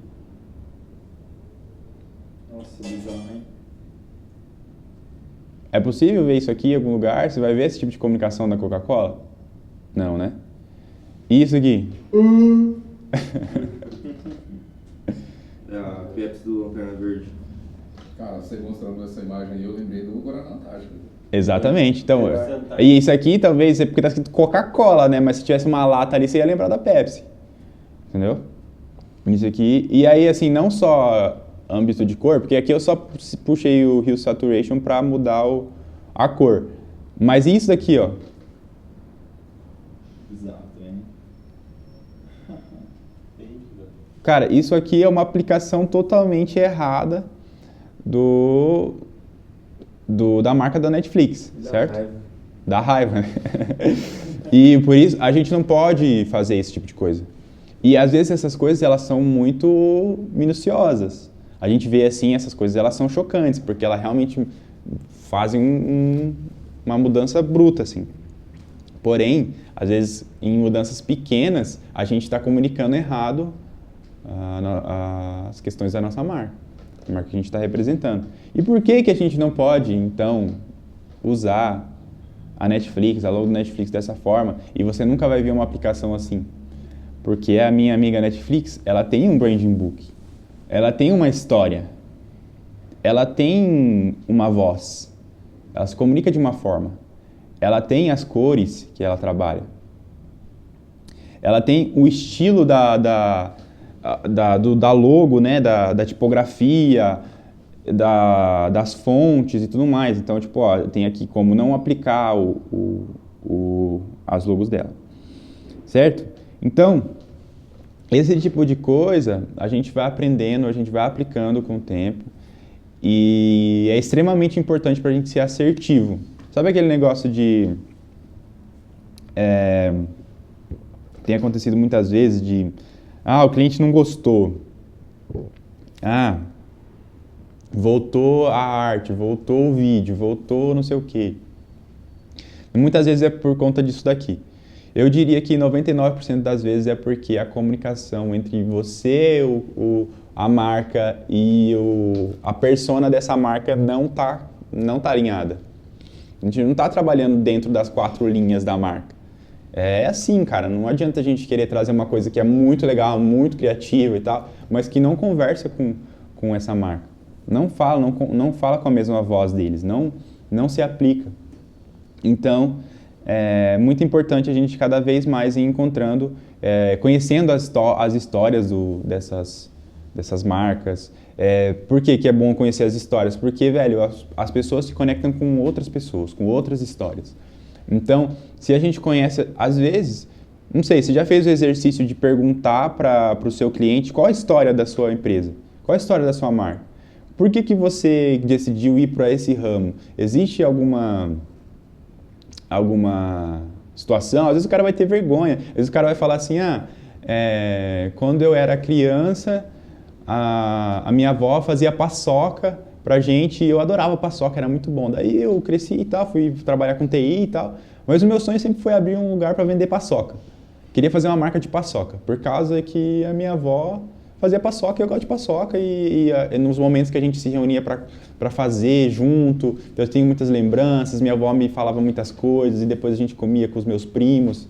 Nossa, bizarro, hein? É possível ver isso aqui em algum lugar? Você vai ver esse tipo de comunicação da Coca-Cola? Não, né? E isso aqui? É a Pepsi do Lanterna Verde. Cara, você mostrando essa imagem aí, eu lembrei do Guaraná Antártica. Exatamente. Então, e isso aqui talvez é porque tá escrito Coca-Cola, né? Mas se tivesse uma lata ali, você ia lembrar da Pepsi. Entendeu? Isso aqui. E aí, assim, não só âmbito de cor, porque aqui eu só puxei o Hue Saturation para mudar a cor. Mas isso daqui, ó. Exato, hein? Cara, isso aqui é uma aplicação totalmente errada da marca da Netflix, certo? Raiva. Da raiva, né? E por isso a gente não pode fazer esse tipo de coisa. E às vezes essas coisas elas são muito minuciosas. A gente vê assim, essas coisas elas são chocantes, porque elas realmente fazem uma mudança bruta, assim. Porém, às vezes em mudanças pequenas, a gente está comunicando errado as questões da nossa marca, a marca que a gente está representando. E por que a gente não pode, então, usar a Netflix, a logo da Netflix dessa forma, e você nunca vai ver uma aplicação assim? Porque a minha amiga Netflix, ela tem um branding book, ela tem uma história, ela tem uma voz, ela se comunica de uma forma, ela tem as cores que ela trabalha, ela tem o estilo da logo, né, da tipografia, das fontes e tudo mais. Então, tipo, ó, tem aqui como não aplicar as logos dela, certo? Então, esse tipo de coisa a gente vai aprendendo, a gente vai aplicando com o tempo e é extremamente importante para a gente ser assertivo. Sabe aquele negócio de... tem acontecido muitas vezes de... o cliente não gostou. voltou a arte, voltou o vídeo, voltou não sei o quê. Muitas vezes é por conta disso daqui. Eu diria que 99% das vezes é porque a comunicação entre você, a marca e a persona dessa marca não tá alinhada. A gente não está trabalhando dentro das 4 linhas da marca. É assim, cara, não adianta a gente querer trazer uma coisa que é muito legal, muito criativa e tal, mas que não conversa com essa marca. Não fala com a mesma voz deles, não se aplica. Então, é muito importante a gente cada vez mais ir encontrando, conhecendo as histórias dessas marcas. Por que é bom conhecer as histórias? Porque, velho, as pessoas se conectam com outras pessoas, com outras histórias. Então, se a gente conhece, às vezes, não sei, você já fez o exercício de perguntar para o seu cliente qual a história da sua empresa? Qual a história da sua marca? Por que você decidiu ir para esse ramo? Existe alguma situação? Às vezes o cara vai ter vergonha, às vezes o cara vai falar assim, quando eu era criança, a minha avó fazia paçoca pra gente e eu adorava paçoca, era muito bom. Daí eu cresci e tal, fui trabalhar com TI e tal, mas o meu sonho sempre foi abrir um lugar para vender paçoca. Queria fazer uma marca de paçoca, por causa que a minha avó fazia paçoca e eu gosto de paçoca e nos momentos que a gente se reunia para fazer junto, eu tenho muitas lembranças, minha avó me falava muitas coisas e depois a gente comia com os meus primos.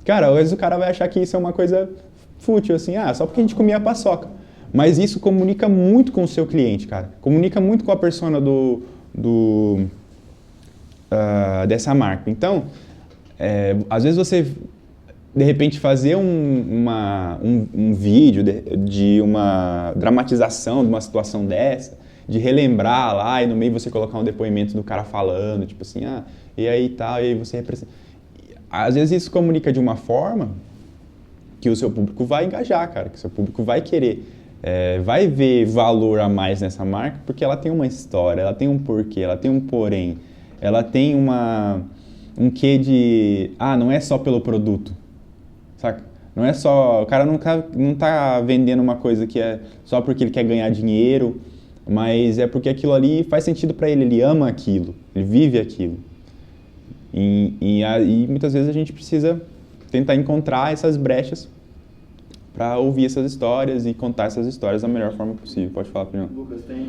Cara, às vezes o cara vai achar que isso é uma coisa fútil, assim, só porque a gente comia paçoca. Mas isso comunica muito com o seu cliente, cara. Comunica muito com a persona dessa marca. Então, às vezes você, de repente, fazer um vídeo de uma dramatização de uma situação dessa, de relembrar lá e no meio você colocar um depoimento do cara falando, tipo assim, e aí tal, e aí você representa. Às vezes isso comunica de uma forma que o seu público vai engajar, cara, que o seu público vai querer. Vai ver valor a mais nessa marca porque ela tem uma história, ela tem um porquê, ela tem um porém, ela tem um quê de... não é só pelo produto, saca? Não é só... O cara não tá vendendo uma coisa que é só porque ele quer ganhar dinheiro, mas é porque aquilo ali faz sentido para ele, ele ama aquilo, ele vive aquilo. E muitas vezes a gente precisa tentar encontrar essas brechas para ouvir essas histórias e contar essas histórias da melhor forma possível. Pode falar, Pinhão. Lucas, tem,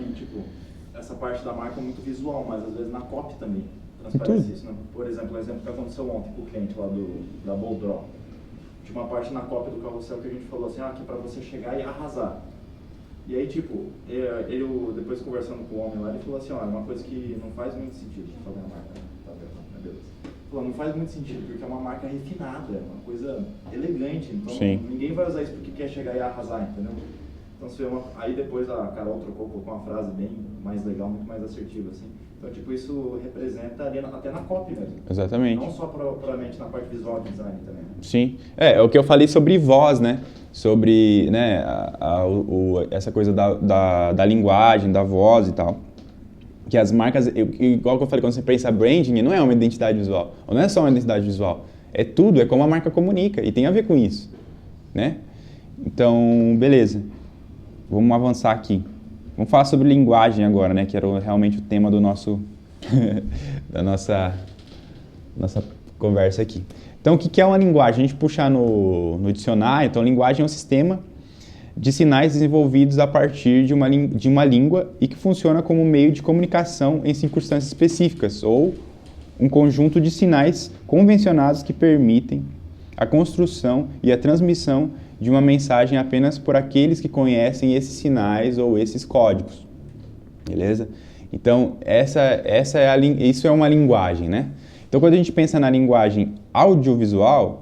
essa parte da marca é muito visual, mas às vezes na copy também transparece isso, né? Por exemplo, o exemplo que aconteceu ontem com o cliente lá da Bold Draw. Tinha uma parte na copy do carrossel que a gente falou assim, que é para você chegar e arrasar. E aí, ele depois conversando com o homem lá, ele falou assim, é uma coisa que não faz muito sentido fazer a marca, né? Tá vendo? Beleza. Não faz muito sentido, porque é uma marca refinada, é uma coisa elegante, então ninguém vai usar isso porque quer chegar e arrasar, entendeu? Então, aí depois a Carol colocou uma frase bem mais legal, muito mais assertiva, assim. Então, isso representa ali até na copy mesmo. Exatamente. Não só propriamente na parte visual de design também. Né? Sim. É o que eu falei sobre voz, né? Sobre, né, essa coisa da linguagem, da voz e tal. Que as marcas, igual que eu falei, quando você pensa branding, não é uma identidade visual, ou não é só uma identidade visual, é tudo, é como a marca comunica, e tem a ver com isso, né? Então, beleza, vamos avançar aqui. Vamos falar sobre linguagem agora, né, que era realmente o tema do da nossa conversa aqui. Então, o que é uma linguagem? A gente puxar no dicionário, então, linguagem é um sistema de sinais desenvolvidos a partir de uma língua e que funciona como meio de comunicação em circunstâncias específicas, ou um conjunto de sinais convencionados que permitem a construção e a transmissão de uma mensagem apenas por aqueles que conhecem esses sinais ou esses códigos. Beleza? Então, isso é uma linguagem, né? Então, quando a gente pensa na linguagem audiovisual,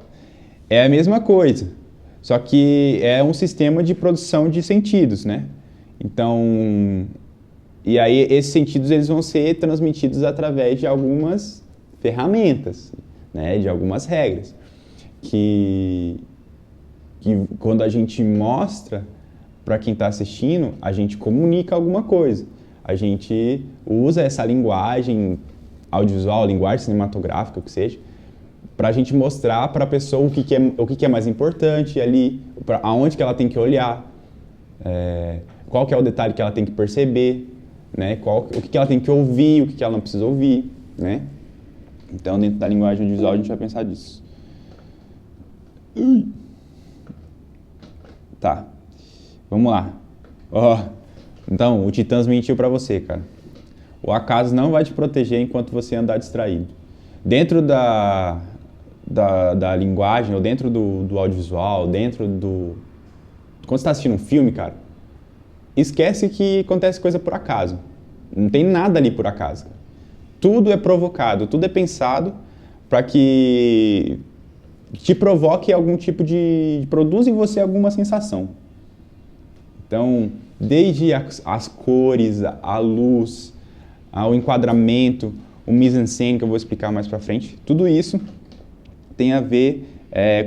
é a mesma coisa. Só que é um sistema de produção de sentidos, né? Então, e aí esses sentidos eles vão ser transmitidos através de algumas ferramentas, né? De algumas regras. Que quando a gente mostra para quem está assistindo, a gente comunica alguma coisa. A gente usa essa linguagem audiovisual, linguagem cinematográfica, o que seja, para a gente mostrar para a pessoa o que é mais importante ali, aonde que ela tem que olhar. qual que é o detalhe que ela tem que perceber, né? O que ela tem que ouvir, o que ela não precisa ouvir, né? Então, dentro da linguagem audiovisual, a gente vai pensar disso. Tá, vamos lá. Então, o Titãs mentiu pra você, cara. O acaso não vai te proteger enquanto você andar distraído. Dentro da linguagem, ou dentro do audiovisual, dentro do... Quando você está assistindo um filme, cara, esquece que acontece coisa por acaso. Não tem nada ali por acaso. Tudo é provocado, tudo é pensado para que te provoque algum tipo de... produza em você alguma sensação. Então, desde as cores, a luz, o enquadramento, o mise-en-scène, que eu vou explicar mais pra frente, tudo isso tem a ver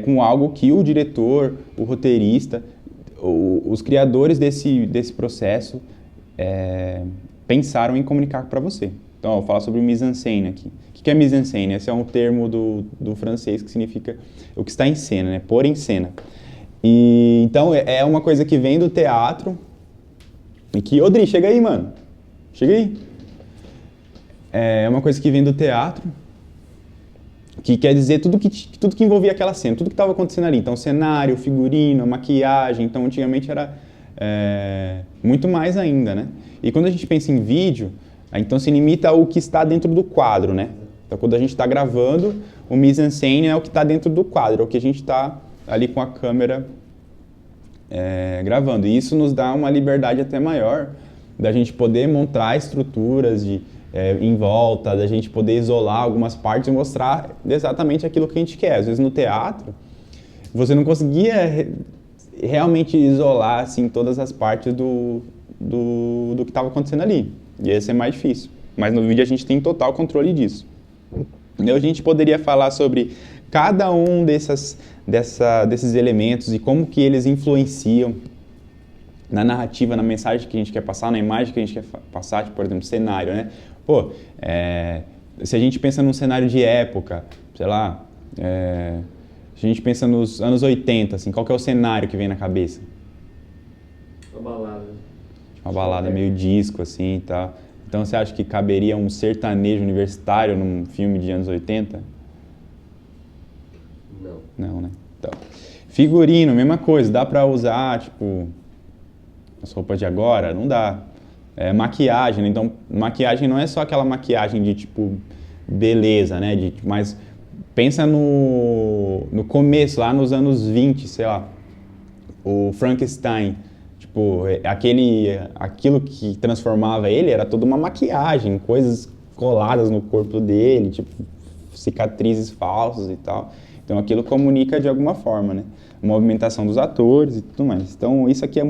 com algo que o diretor, o roteirista, os criadores desse processo pensaram em comunicar para você. Então, eu vou falar sobre o mise-en-scène aqui. O que é mise-en-scène? Esse é um termo do francês que significa o que está em cena, né? Pôr em cena. E, então, é uma coisa que vem do teatro e que... Odri, chega aí, mano. Chega aí. É uma coisa que vem do teatro, que quer dizer tudo que envolvia aquela cena, tudo que estava acontecendo ali. Então, cenário, figurino, maquiagem. Então, antigamente era muito mais ainda, né? E quando a gente pensa em vídeo, então se limita ao que está dentro do quadro, né? Então, quando a gente está gravando, o mise-en-scène é o que está dentro do quadro, é o que a gente está ali com a câmera gravando. E isso nos dá uma liberdade até maior da gente poder montar estruturas em volta, da gente poder isolar algumas partes e mostrar exatamente aquilo que a gente quer. Às vezes no teatro, você não conseguia realmente isolar assim, todas as partes do que estava acontecendo ali. Ia ser mais difícil. Mas no vídeo a gente tem total controle disso. E a gente poderia falar sobre cada um desses elementos e como que eles influenciam na narrativa, na mensagem que a gente quer passar, na imagem que a gente quer passar, tipo, por exemplo, cenário, né? Pô, se a gente pensa num cenário de época, sei lá, se a gente pensa nos anos 80, assim, qual que é o cenário que vem na cabeça? Uma balada. Uma balada meio disco, assim, e tal. Então, você acha que caberia um sertanejo universitário num filme de anos 80? Não. Não, né? Então, figurino, mesma coisa. Dá pra usar, tipo, as roupas de agora? Não dá. Maquiagem, né? Então, maquiagem não é só aquela maquiagem de, tipo, beleza, né? Mas pensa no começo, lá nos anos 20, sei lá. O Frankenstein. Tipo, aquilo que transformava ele era toda uma maquiagem, coisas coladas no corpo dele, tipo, cicatrizes falsas e tal. Então aquilo comunica de alguma forma, né? Movimentação dos atores e tudo mais. Então isso aqui é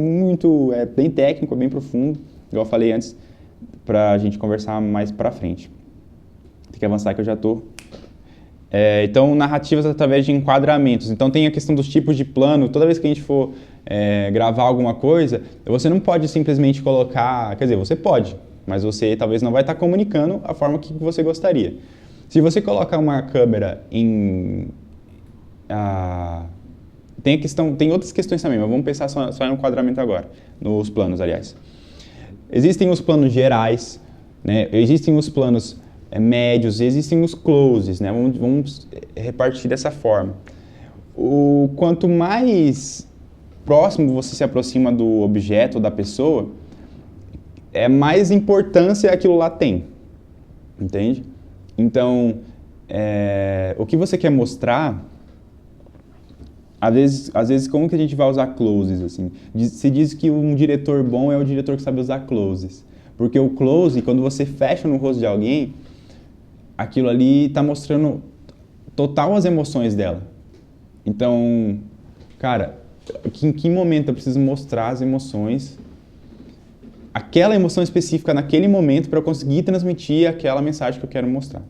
bem técnico, é bem profundo, igual eu falei antes, pra gente conversar mais pra frente. Tem que avançar que eu já tô... Então, narrativas através de enquadramentos. Então tem a questão dos tipos de plano. Toda vez que a gente for gravar alguma coisa, você não pode simplesmente colocar... Quer dizer, você pode, mas você talvez não vai estar comunicando a forma que você gostaria. Se você colocar uma câmera em... Tem outras questões também, mas vamos pensar só em enquadramento agora, nos planos, aliás. Existem os planos gerais, né? Existem os planos médios, existem os closes, né? Vamos repartir dessa forma. Quanto mais próximo você se aproxima do objeto, da pessoa, mais importância aquilo lá tem, entende? Então, o que você quer mostrar, às vezes como que a gente vai usar closes, assim? Se diz que um diretor bom é o diretor que sabe usar closes, porque o close, quando você fecha no rosto de alguém, aquilo ali está mostrando total as emoções dela. Então, cara, em que momento eu preciso mostrar as emoções, aquela emoção específica naquele momento para eu conseguir transmitir aquela mensagem que eu quero mostrar.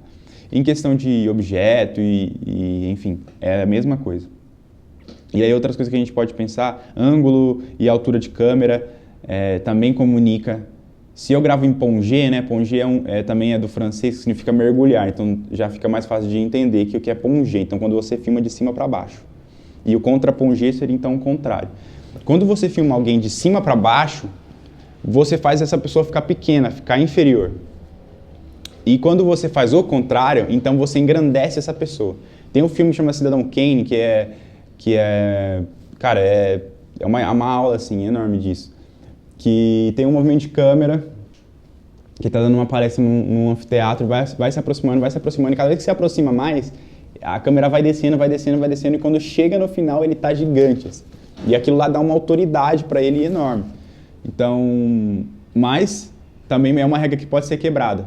Em questão de objeto enfim, é a mesma coisa. E aí outras coisas que a gente pode pensar, ângulo e altura de câmera também comunica. Se eu gravo em plongé, né, plongé também é do francês, que significa mergulhar, então já fica mais fácil de entender que o que é plongé, então quando você filma de cima para baixo. E o contra-plongé seria então o contrário. Quando você filma alguém de cima para baixo, você faz essa pessoa ficar pequena, ficar inferior. E quando você faz o contrário, então você engrandece essa pessoa. Tem um filme que chama Cidadão Kane, cara, é uma aula, assim, enorme disso. Que tem um movimento de câmera, que tá dando uma palestra num anfiteatro, vai se aproximando, e cada vez que se aproxima mais, a câmera vai descendo, e quando chega no final ele tá gigante, assim. E aquilo lá dá uma autoridade para ele enorme. Então, mas também é uma regra que pode ser quebrada.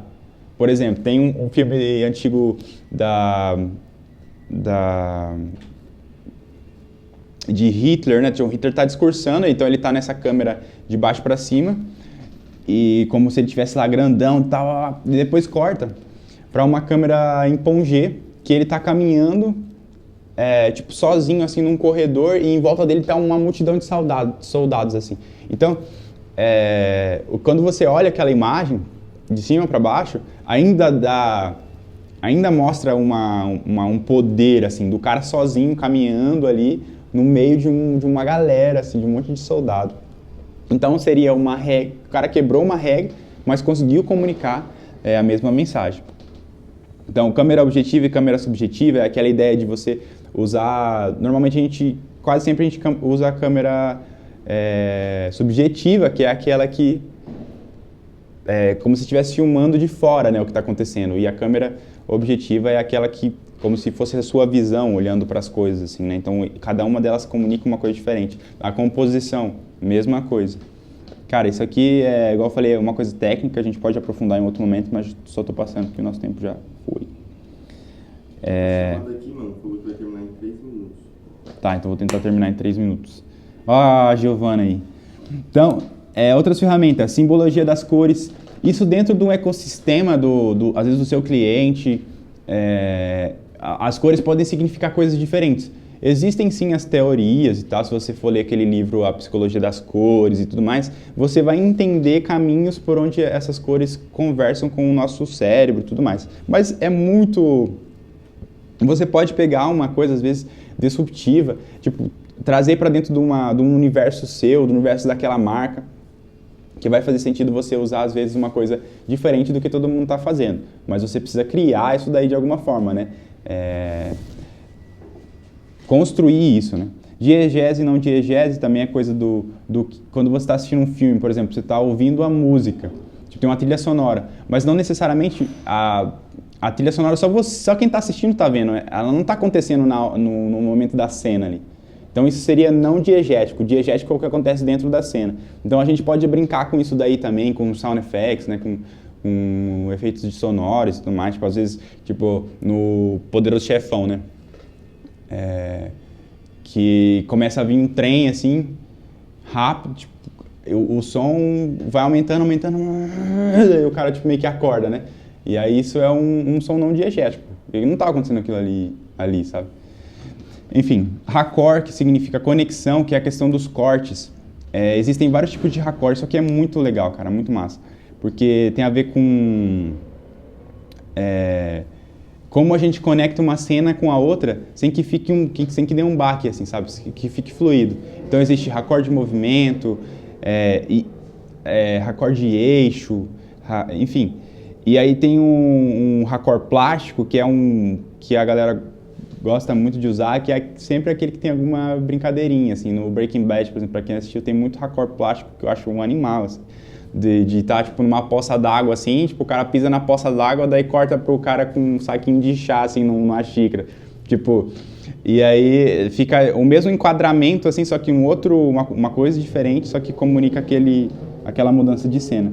Por exemplo, tem um filme antigo de Hitler, né? O Hitler tá discursando, então ele tá nessa câmera de baixo para cima, e como se ele estivesse lá grandão e tal, e depois corta para uma câmera em plongé, que ele tá caminhando, tipo, sozinho, assim, num corredor, e em volta dele tá uma multidão de soldados, assim. Então, quando você olha aquela imagem, de cima para baixo, ainda mostra um poder, assim, do cara sozinho, caminhando ali, no meio de uma galera, assim, de um monte de soldado. Então, seria uma regra, o cara quebrou uma regra, mas conseguiu comunicar a mesma mensagem. Então, câmera objetiva e câmera subjetiva é aquela ideia de você usar... Normalmente, quase sempre a gente usa a câmera subjetiva, que é aquela que... como se estivesse filmando de fora, né, o que está acontecendo. E a câmera objetiva é aquela que... como se fosse a sua visão, olhando para as coisas, assim, né? Então, cada uma delas comunica uma coisa diferente. A composição, mesma coisa. Cara, isso aqui igual eu falei, é uma coisa técnica, a gente pode aprofundar em outro momento, mas só estou passando porque o nosso tempo já foi. Aqui, mano, falou que vai terminar em 3 minutos. Tá, então vou tentar terminar em 3 minutos. Ó a Giovana aí. Então, outras ferramentas, simbologia das cores. Isso dentro de um ecossistema, às vezes, do seu cliente. As cores podem significar coisas diferentes. Existem sim as teorias e tal, se você for ler aquele livro A Psicologia das Cores e tudo mais, você vai entender caminhos por onde essas cores conversam com o nosso cérebro e tudo mais. Mas é muito... Você pode pegar uma coisa, às vezes, disruptiva, tipo, trazer para dentro de um universo seu, do universo daquela marca, que vai fazer sentido você usar, às vezes, uma coisa diferente do que todo mundo está fazendo. Mas você precisa criar isso daí de alguma forma, né? Construir isso, né? Diegese e não diegese também é coisa do quando você está assistindo um filme, por exemplo, você está ouvindo a música, tipo, tem uma trilha sonora, mas não necessariamente a trilha sonora só quem está assistindo está vendo, ela não está acontecendo no momento da cena ali. Então isso seria não diegético. Diegético é o que acontece dentro da cena. Então a gente pode brincar com isso daí também, com sound effects, né, com efeitos de sonoros e tudo mais, tipo, às vezes, tipo, no Poderoso Chefão, né, que começa a vir um trem, assim, rápido, tipo, o som vai aumentando, e o cara, tipo, meio que acorda, né, e aí isso é um som não diegético, porque não tá acontecendo aquilo ali, sabe. Enfim, raccord, que significa conexão, que é a questão dos cortes. Existem vários tipos de raccord, isso aqui é muito legal, cara, muito massa. Porque tem a ver com como a gente conecta uma cena com a outra sem que dê um baque, assim, sabe? Que fique fluido. Então existe raccord de movimento, raccord de eixo, enfim. E aí tem um raccord plástico, que a galera gosta muito de usar, que é sempre aquele que tem alguma brincadeirinha, assim. No Breaking Bad, por exemplo, pra quem assistiu, tem muito raccord plástico que eu acho um animal, assim. De estar, tipo, numa poça d'água, assim, tipo, o cara pisa na poça d'água, daí corta pro cara com um saquinho de chá, assim, numa xícara. Tipo, e aí fica o mesmo enquadramento, assim, só que uma coisa diferente, só que comunica aquela mudança de cena.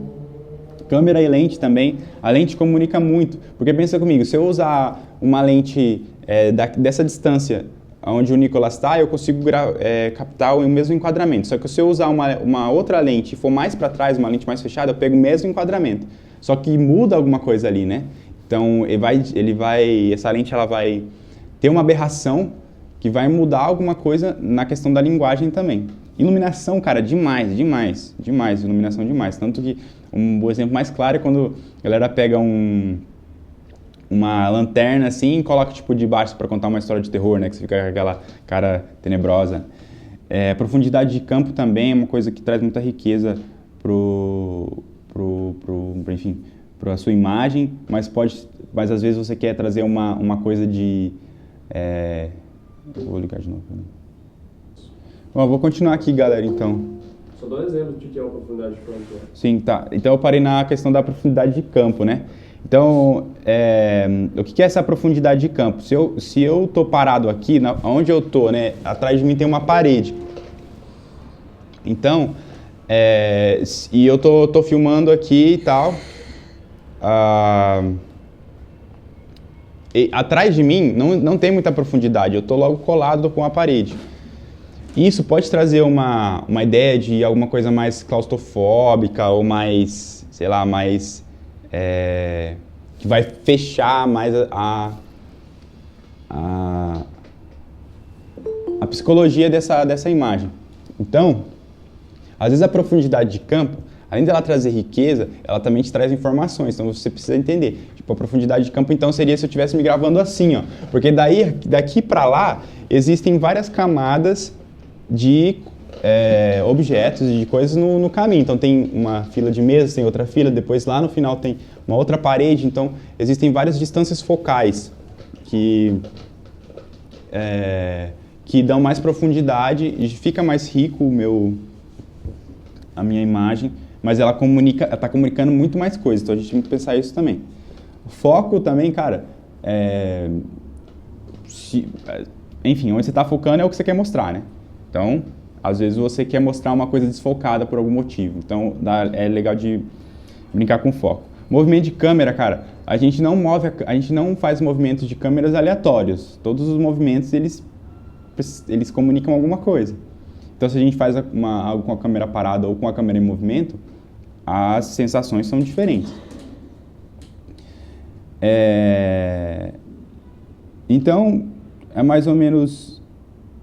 Câmera e lente também, a lente comunica muito, porque pensa comigo, se eu usar uma lente dessa distância onde o Nicolas está, eu consigo captar o mesmo enquadramento. Só que se eu usar uma outra lente e for mais para trás, uma lente mais fechada, eu pego o mesmo enquadramento. Só que muda alguma coisa ali, né? Então, essa lente ela vai ter uma aberração que vai mudar alguma coisa na questão da linguagem também. Iluminação, cara, demais, iluminação demais. Tanto que o exemplo mais claro é quando a galera pega uma lanterna assim e coloca tipo de baixo para contar uma história de terror, né? Que você fica com aquela cara tenebrosa. Profundidade de campo também é uma coisa que traz muita riqueza enfim, para a sua imagem, mas às vezes você quer trazer uma coisa de... eu vou ligar de novo. Bom, vou continuar aqui, galera, então. Só dá um exemplo do que é a profundidade de campo. Sim, tá. Então eu parei na questão da profundidade de campo, né? Então, o que é essa profundidade de campo? Se eu tô parado aqui, onde eu tô, né? Atrás de mim tem uma parede. Então, e eu tô filmando aqui e tal. Atrás de mim não tem muita profundidade, eu tô logo colado com a parede. Isso pode trazer uma ideia de alguma coisa mais claustrofóbica ou mais, sei lá, mais... que vai fechar mais a psicologia dessa imagem. Então, às vezes a profundidade de campo, além dela trazer riqueza, ela também te traz informações, então você precisa entender. Tipo, a profundidade de campo, então, seria se eu estivesse me gravando assim, ó. Porque daqui para lá, existem várias camadas de objetos e de coisas no caminho. Então tem uma fila de mesas, tem outra fila, depois lá no final tem uma outra parede. Então existem várias distâncias focais que dão mais profundidade e fica mais rico a minha imagem, mas ela está comunicando muito mais coisas, então a gente tem que pensar isso também. O foco também, cara, enfim, onde você está focando é o que você quer mostrar, né? Então, às vezes você quer mostrar uma coisa desfocada por algum motivo. Então, é legal de brincar com foco. Movimento de câmera, cara, a gente não faz movimentos de câmeras aleatórios. Todos os movimentos, eles comunicam alguma coisa. Então, se a gente faz algo com a câmera parada ou com a câmera em movimento, as sensações são diferentes. Então, é mais ou menos...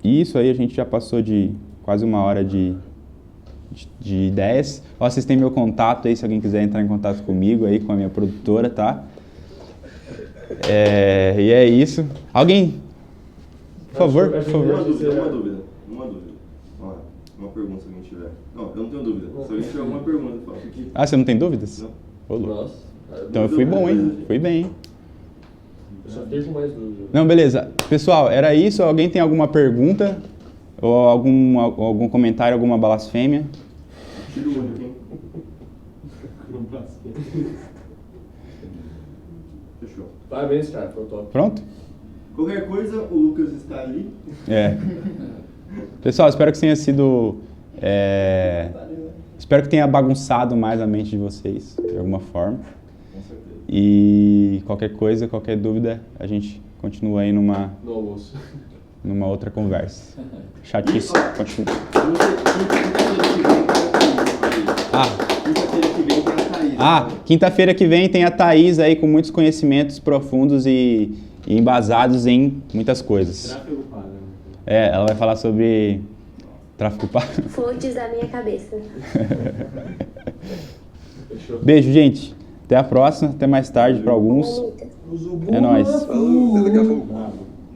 Isso aí, a gente já passou de quase uma hora de ideias. Ó, vocês têm meu contato aí, se alguém quiser entrar em contato comigo aí, com a minha produtora, tá? E é isso. Alguém? Por favor, por favor. Uma dúvida. Uma pergunta, se alguém tiver. Não, eu não tenho dúvida. Se alguém tiver alguma pergunta, fala. Ah, você não tem dúvidas? Não. Ô, louco. Nossa. Então eu fui bom, hein? Fui bem, hein? Eu só fiquei com mais dúvidas. Não, beleza. Pessoal, era isso. Alguém tem alguma pergunta? Ou algum comentário, alguma blasfêmia? Tira o olho aqui. Fechou. Parabéns, cara. Foi top. Pronto? Qualquer coisa, o Lucas está ali. Pessoal, espero que tenha sido... espero que tenha bagunçado mais a mente de vocês, de alguma forma. Com certeza. E qualquer coisa, qualquer dúvida, a gente continua aí No almoço. numa outra conversa. Chatice, continua. Quinta-feira que vem tem a Thaís aí com muitos conhecimentos profundos e embasados em muitas coisas. Tráfego pago. Ela vai falar sobre tráfego pago. Fontes da minha cabeça. Fechou. Beijo, gente. Até a próxima, até mais tarde para alguns. É nóis. Falou, até daqui a pouco.